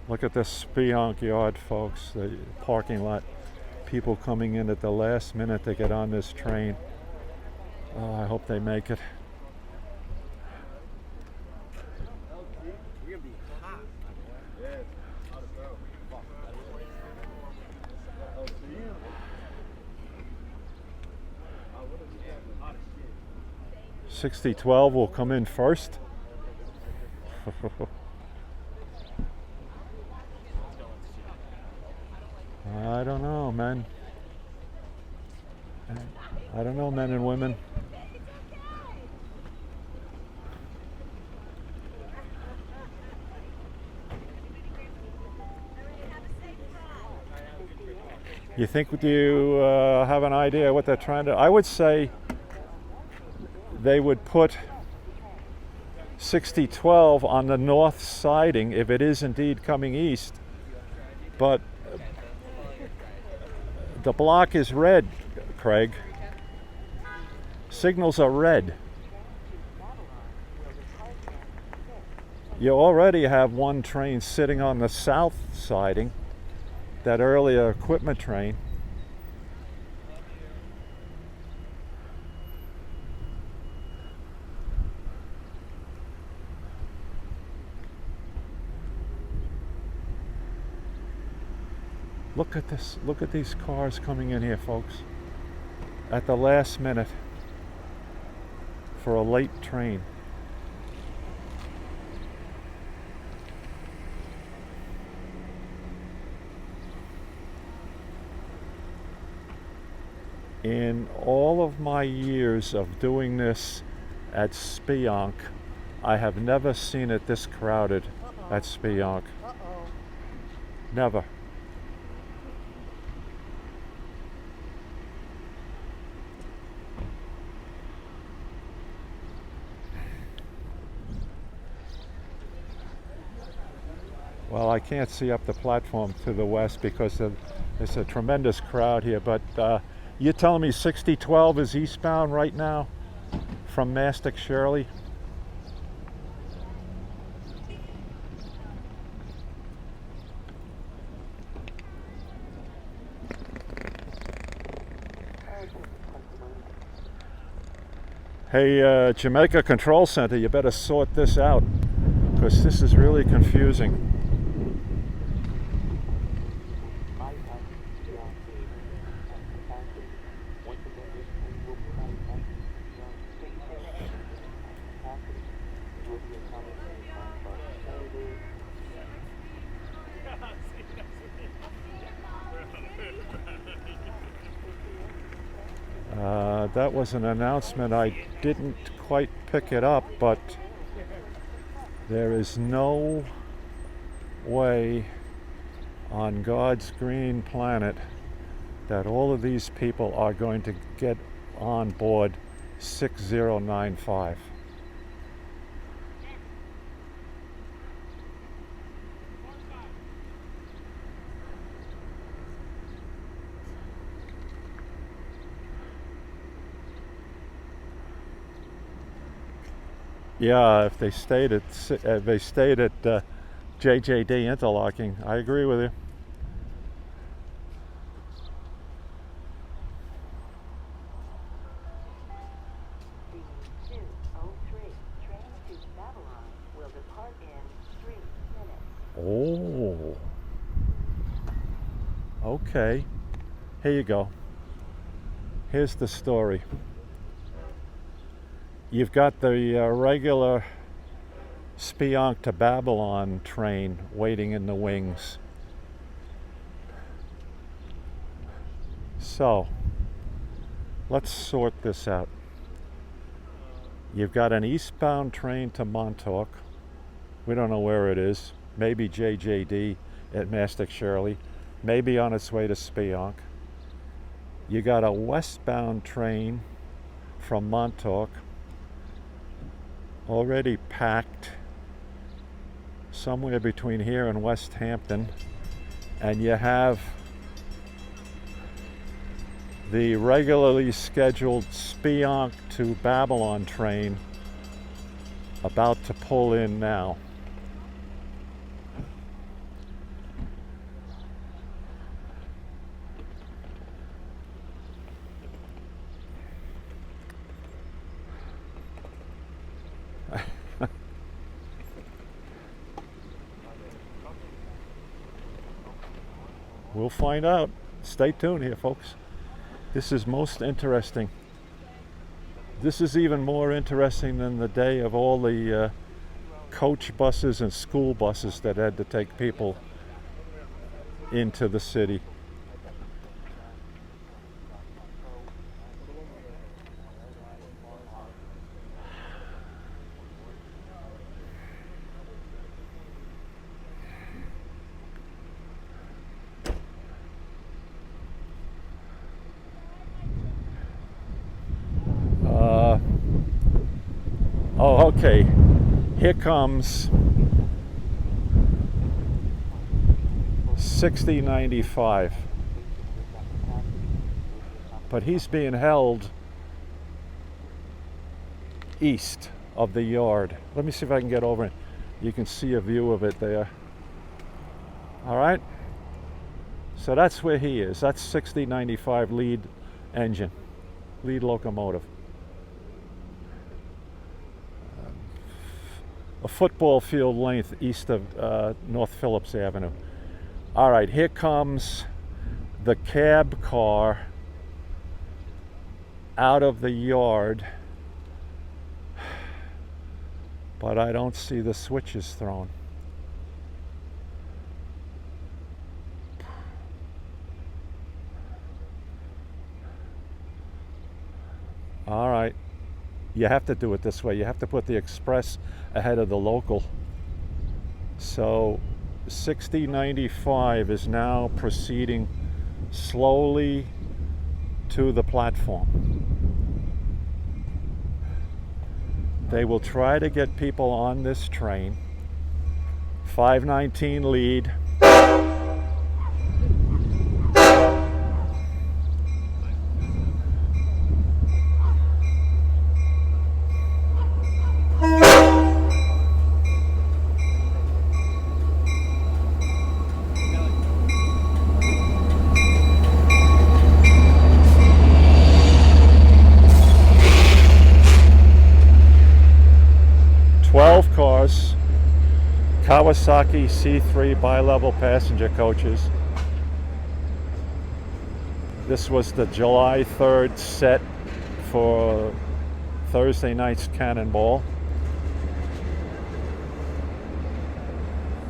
Look at this Speonk yard, folks, the parking lot. People coming in at the last minute to get on this train. Oh, I hope they make it. $60.12 will come in first. I don't know, man. I don't know, men and women. You think, do you have an idea what they're trying to? I would say they would put 6012 on the north siding if it is indeed coming east, but the block is red, Craig. Signals are red. You already have one train sitting on the south siding, that earlier equipment train. Look at this. Look at these cars coming in here, folks. At the last minute for a late train. In all of my years of doing this at Speonk, I have never seen it this crowded at Speonk. Never. Well, I can't see up the platform to the west because there's a tremendous crowd here, but you're telling me 6012 is eastbound right now from Mastic Shirley? Hey, Jamaica Control Center, you better sort this out, because this is really confusing. That was an announcement. I didn't quite pick it up, but there is no way on God's green planet that all of these people are going to get on board 6095. Yeah, if they stayed at JJD interlocking, I agree with you. The 203 train to Babylon will depart in 3 minutes. Oh, okay. Here you go. Here's the story. You've got the regular Speonk to Babylon train waiting in the wings. So, let's sort this out. You've got an eastbound train to Montauk. We don't know where it is. Maybe JJD at Mastic Shirley. Maybe on its way to Speonk. You got a westbound train from Montauk, already packed somewhere between here and West Hampton, and you have the regularly scheduled Speonk to Babylon train about to pull in now. We'll find out. Stay tuned here, folks. This is most interesting. This is even more interesting than the day of all the coach buses and school buses that had to take people into the city. Oh, okay. Here comes 6095. But he's being held east of the yard. Let me see if I can get over it. You can see a view of it there. All right. So that's where he is. That's 6095 lead engine, lead locomotive. A football field length east of North Phillips Avenue. All right, here comes the cab car out of the yard, but I don't see the switches thrown. All right. You have to do it this way. You have to put the express ahead of the local. So 6095 is now proceeding slowly to the platform. They will try to get people on this train. 519 lead. Kawasaki C3 bilevel passenger coaches. This was the July 3rd set for Thursday night's Cannonball.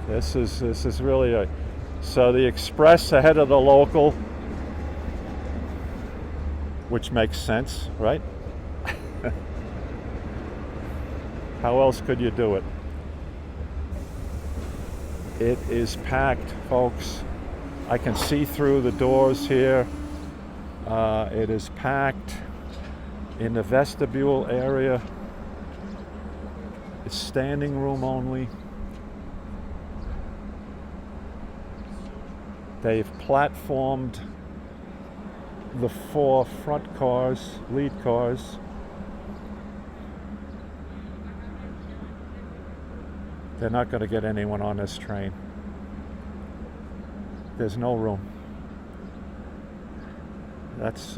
This is really so the express ahead of the local, which makes sense, right? How else could you do it? It is packed, folks. I can see through the doors here. It is packed in the vestibule area. It's standing room only. They've platformed the 4 front cars, lead cars. They're not going to get anyone on this train. There's no room. That's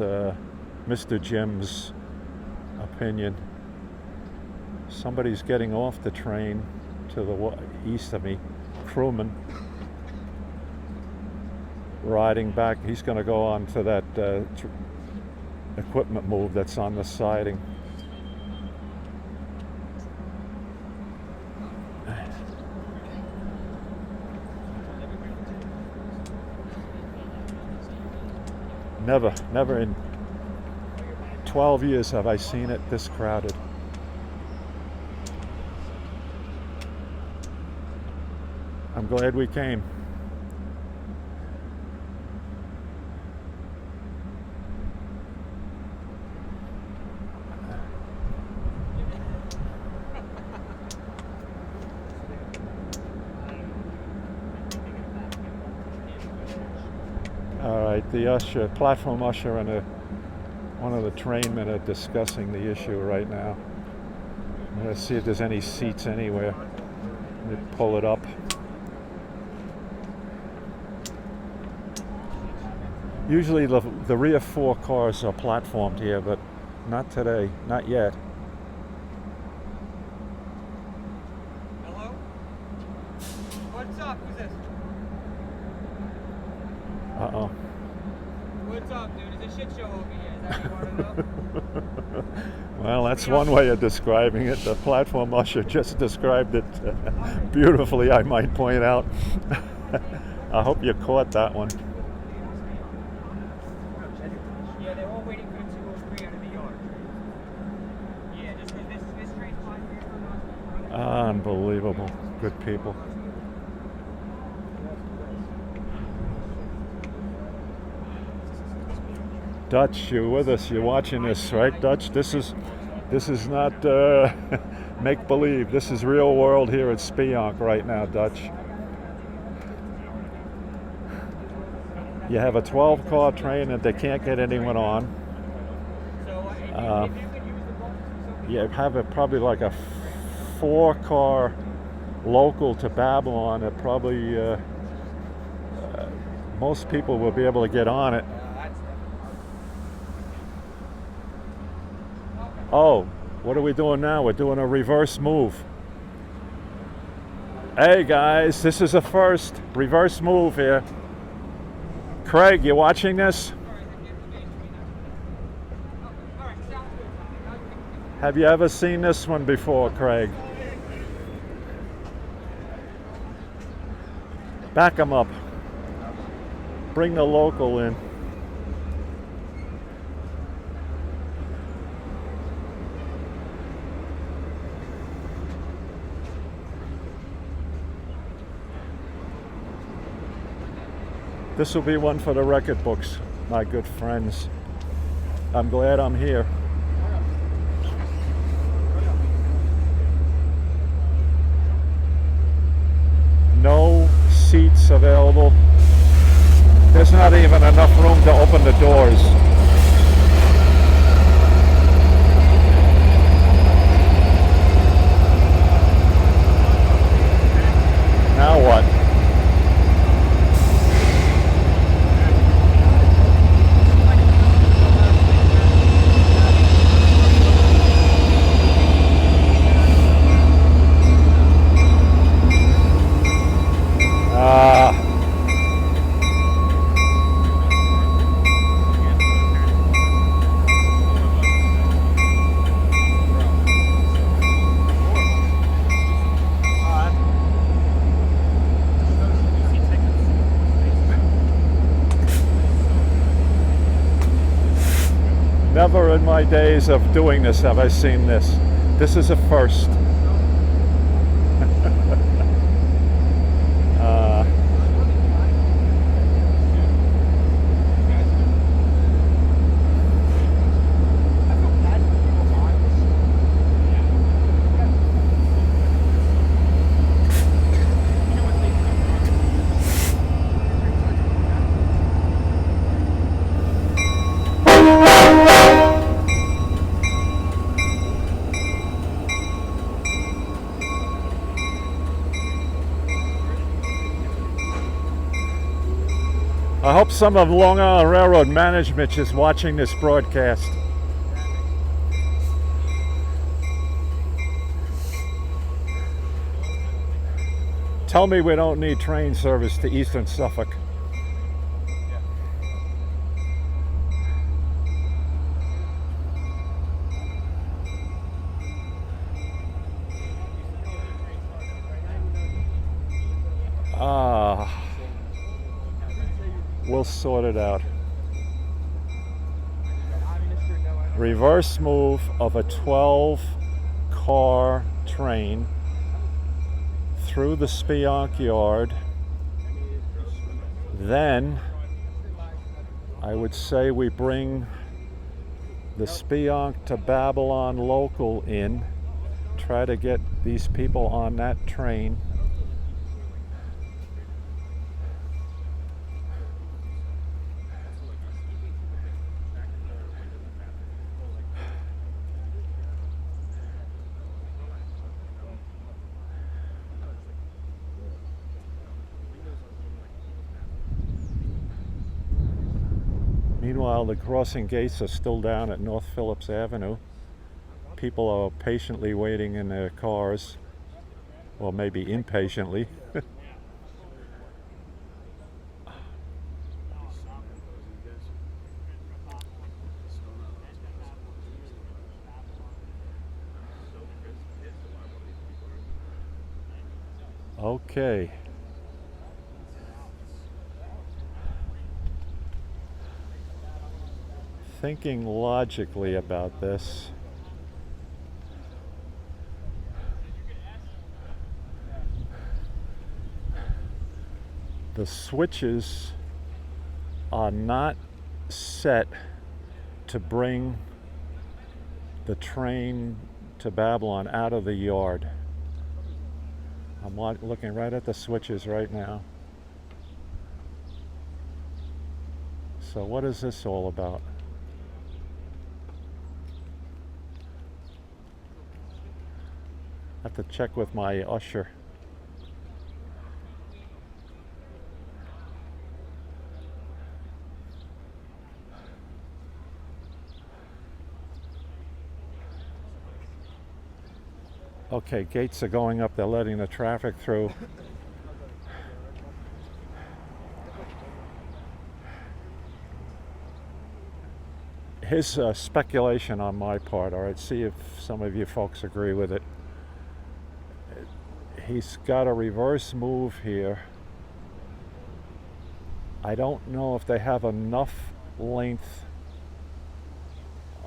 Mr. Jim's opinion. Somebody's getting off the train to the east of me, crewman, riding back. He's going to go on to that equipment move that's on the siding. Never in 12 years have I seen it this crowded. I'm glad we came. All right, the usher, platform usher, and one of the trainmen are discussing the issue right now. Let's see if there's any seats anywhere. Let me pull it up. Usually the rear 4 cars are platformed here, but not today, not yet. Hello? What's up? Who's this? Uh-oh. What's up, dude? It's a shit show over here. Is that what you want to know? Well, that's one way of describing it. The platform usher just described it beautifully, I might point out. I hope you caught that one. Yeah, they're all waiting for the 203 out of the yard. Yeah, this train's fine for you. Unbelievable. Good people. Dutch, you're with us. You're watching this, right, Dutch? This is not make believe. This is real world here at Speonk right now, Dutch. You have a 12-car train and they can't get anyone on. You have probably like a 4-car local to Babylon. It probably most people will be able to get on it. Oh, what are we doing now? We're doing a reverse move. Hey guys, this is a first reverse move here. Craig, you watching this? Have you ever seen this one before, Craig? Back them up. Bring the local in. This will be one for the record books, my good friends. I'm glad I'm here. No seats available. There's not even enough room to open the doors. Now what? Never in my days of doing this have I seen this. This is a first. I hope some of Long Island Railroad management is watching this broadcast. Tell me we don't need train service to Eastern Suffolk. We'll sort it out. Reverse move of a 12-car train through the Speonk yard. Then I would say we bring the Speonk to Babylon local in, try to get these people on that train. Meanwhile, the crossing gates are still down at North Phillips Avenue. People are patiently waiting in their cars, or maybe impatiently. Okay. Thinking logically about this, the switches are not set to bring the train to Babylon out of the yard. I'm looking right at the switches right now. So what is this all about? I have to check with my usher. Okay, gates are going up. They're letting the traffic through. Here's speculation on my part. All right, see if some of you folks agree with it. He's got a reverse move here. I don't know if they have enough length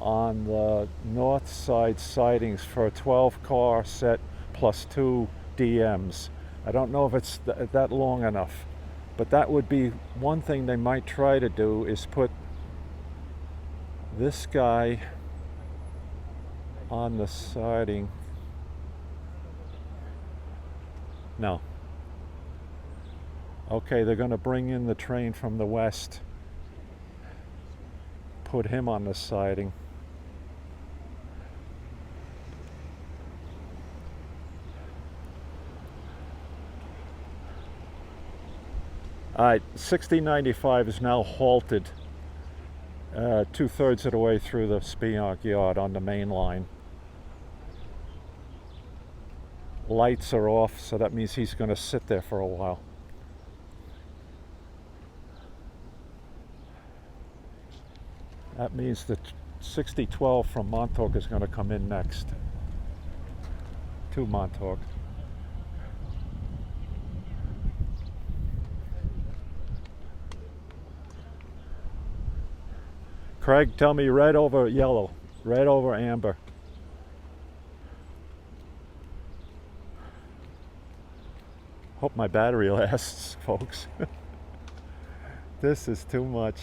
on the north side sidings for a 12-car set plus 2 DMs. I don't know if it's that long enough, but that would be one thing they might try to do, is put this guy on the siding. No. Okay, they're going to bring in the train from the west, put him on the siding. All right, 6095 is now halted 2/3 of the way through the Speonk yard on the main line. Lights are off, so that means he's going to sit there for a while. That means the 6012 from Montauk is going to come in next to Montauk. Craig, tell me red over yellow, red over amber. Hope my battery lasts, folks. This is too much.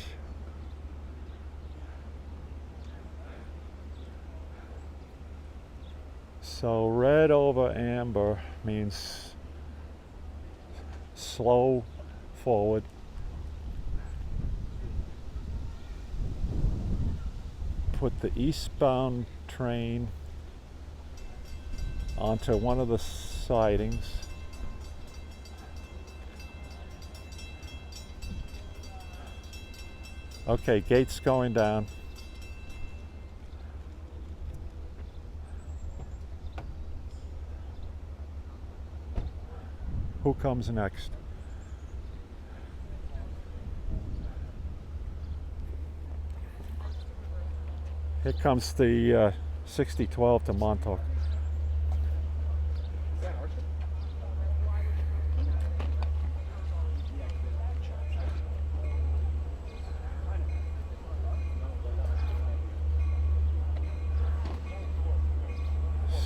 So red over amber means slow forward. Put the eastbound train onto one of the sidings. Okay, gate's going down. Who comes next? Here comes the 6012 to Montauk.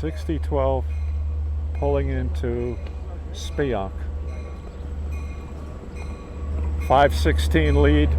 6012 pulling into Speonk. 516 lead.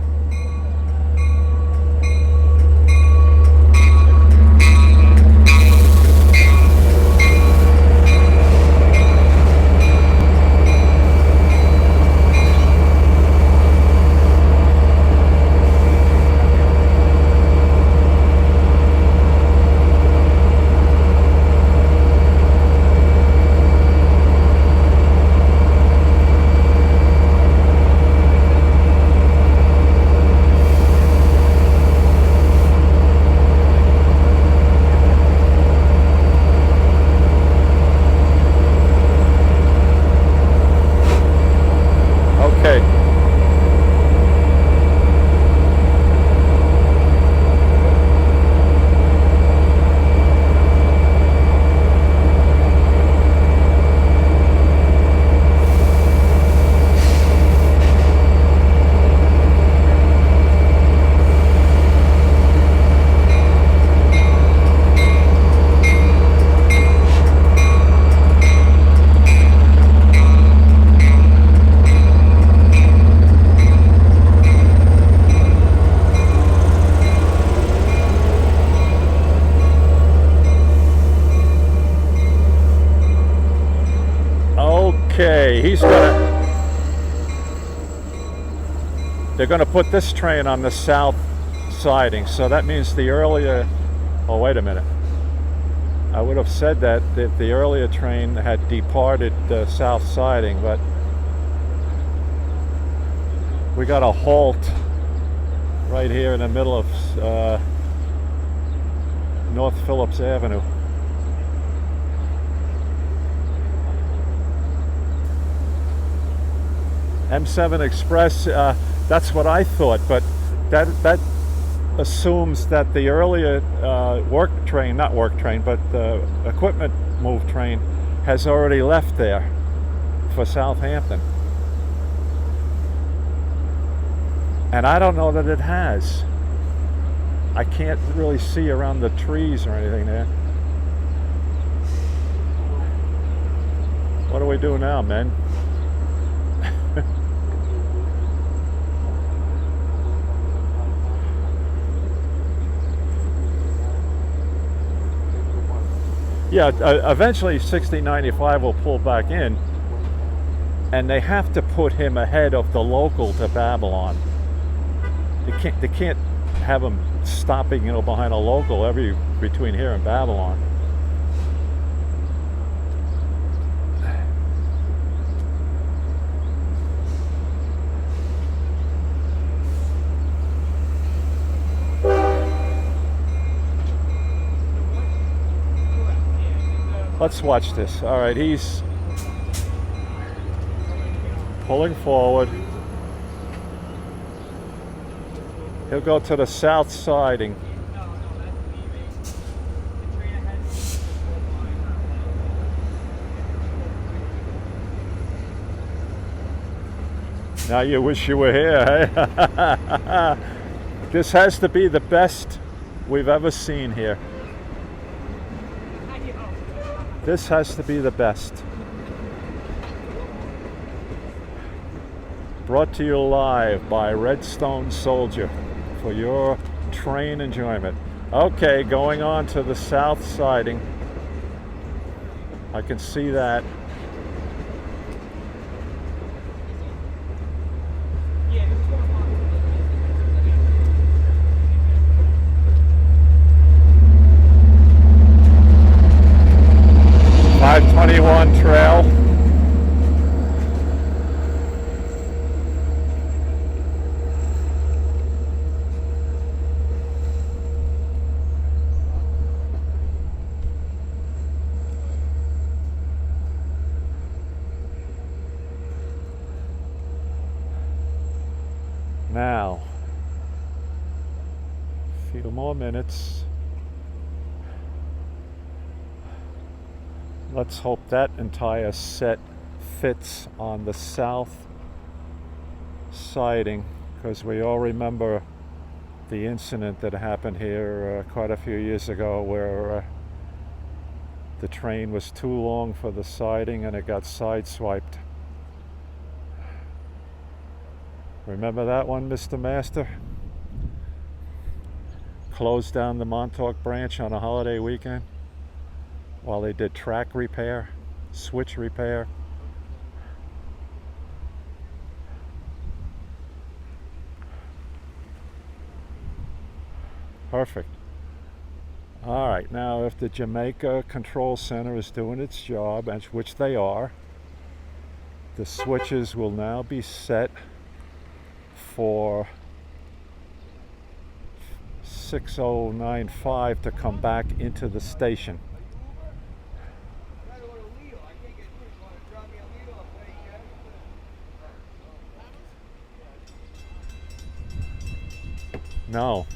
Okay, they're gonna put this train on the south siding, so that means the earlier, oh wait a minute, I would have said that if the earlier train had departed the south siding, but we got a halt right here in the middle of North Phillips Avenue. M7 Express, that's what I thought, but that assumes that the earlier equipment move train has already left there for Southampton. And I don't know that it has. I can't really see around the trees or anything there. What do we do now, men? Yeah, eventually 6095 will pull back in, and they have to put him ahead of the local to Babylon. They can't have him stopping, behind a local between here and Babylon. Let's watch this. All right, he's pulling forward. He'll go to the south siding. Now you wish you were here, hey? This has to be the best we've ever seen here. This has to be the best. Brought to you live by Redstone Soldier for your train enjoyment. Okay, going on to the south siding. I can see that. Yeah, this is going on. 521 trail. Now, a few more minutes. Let's hope that entire set fits on the south siding, because we all remember the incident that happened here quite a few years ago where the train was too long for the siding and it got sideswiped. Remember that one, Mr. Master? Closed down the Montauk branch on a holiday weekend while they did track repair, switch repair. Perfect. All right, now if the Jamaica Control Center is doing its job, which they are, the switches will now be set for 6095 to come back into the station. No.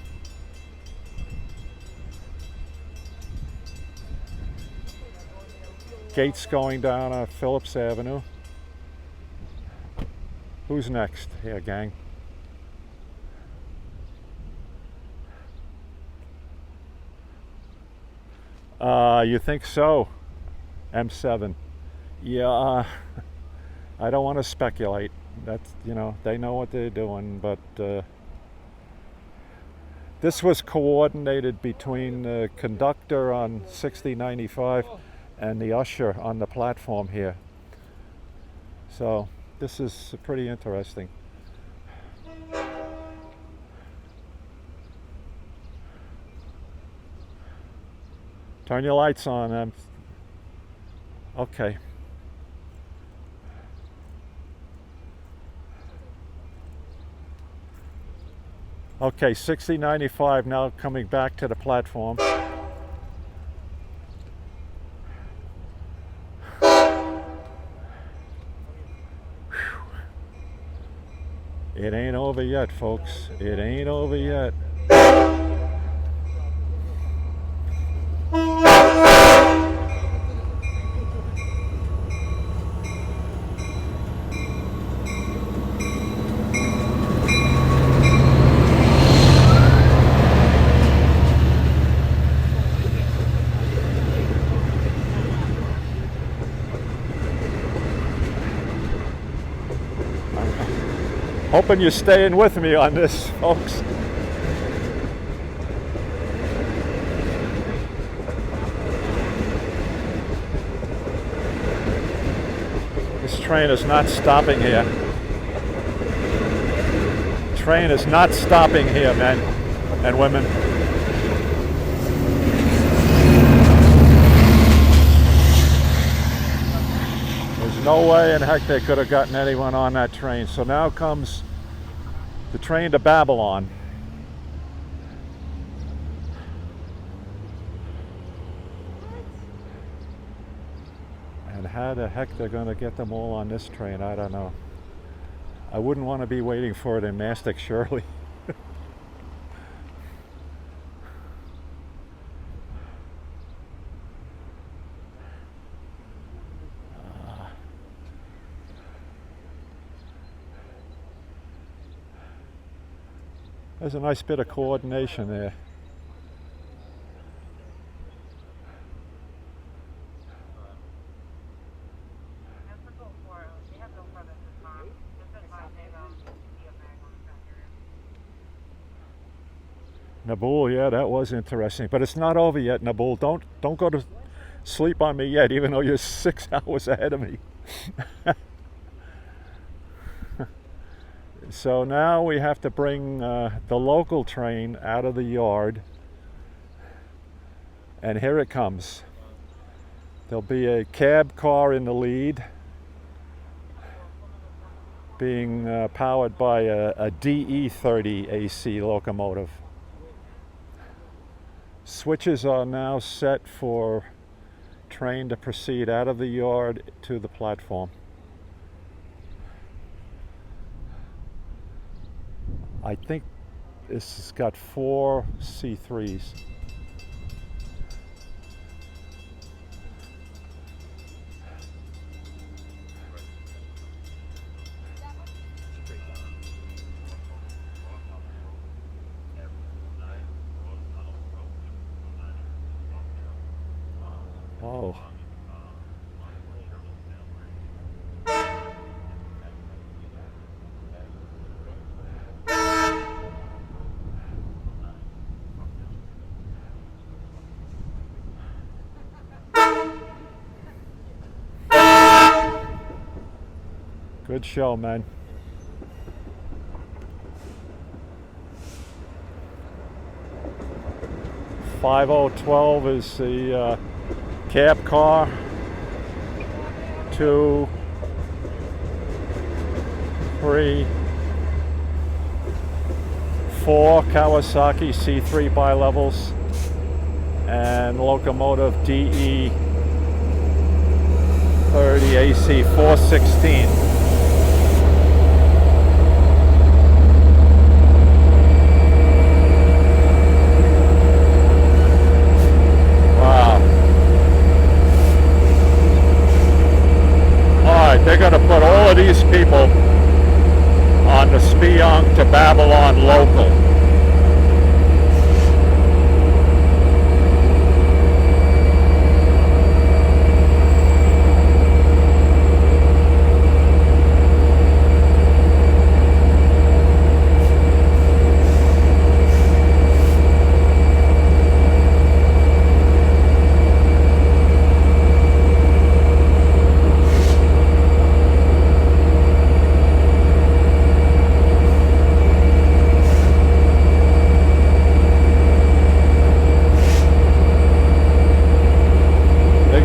Gates going down Phillips Avenue. Who's next here, gang? You think so? M7. Yeah, I don't want to speculate. That's, you know, they know what they're doing, but this was coordinated between the conductor on 6095 and the usher on the platform here. So this is pretty interesting. Turn your lights on. Okay. Okay, 6095 now coming back to the platform. It ain't over yet, folks. It ain't over yet. Hoping you're staying with me on this, folks. This train is not stopping here. Train is not stopping here, men and women. There's no way in heck they could have gotten anyone on that train. So now comes the train to Babylon. And how the heck they're going to get them all on this train, I don't know. I wouldn't want to be waiting for it in Mastic Shirley. There's a nice bit of coordination there. Nabul, yeah, that was interesting, but it's not over yet, Nabul. Don't go to sleep on me yet, even though you're 6 hours ahead of me. So now we have to bring the local train out of the yard, and here it comes. There'll be a cab car in the lead, being powered by a DE30 AC locomotive. Switches are now set for train to proceed out of the yard to the platform. I think this has got 4 C3s. Oh. Good show, man. "5012 is the cab car. 2, 3, 4 Kawasaki C3 bilevels, and locomotive DE30 AC 416. They're going to put all of these people on the Speonk to Babylon local.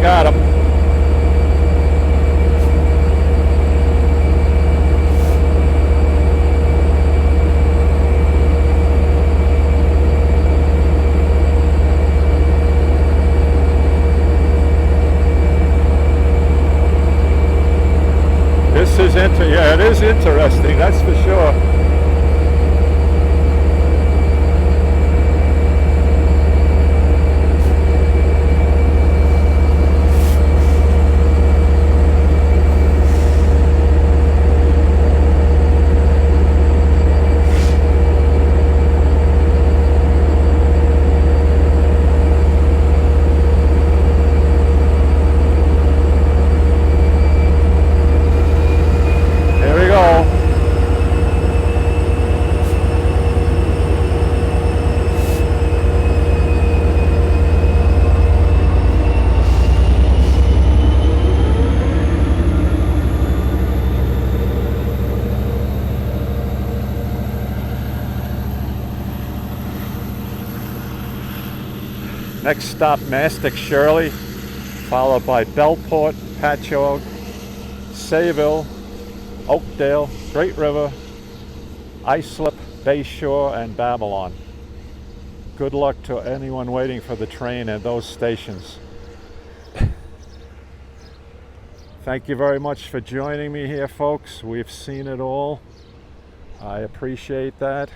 Got him. This is yeah, it is interesting, that's for sure. Next stop, Mastic Shirley, followed by Bellport, Patchogue, Sayville, Oakdale, Great River, Islip, Bayshore, and Babylon. Good luck to anyone waiting for the train at those stations. Thank you very much for joining me here, folks. We've seen it all. I appreciate that.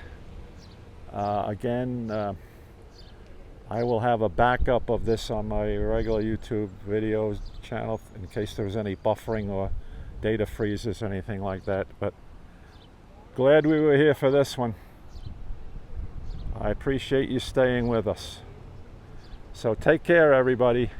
Again, I will have a backup of this on my regular YouTube videos channel in case there's any buffering or data freezes or anything like that. But glad we were here for this one. I appreciate you staying with us. So take care, everybody.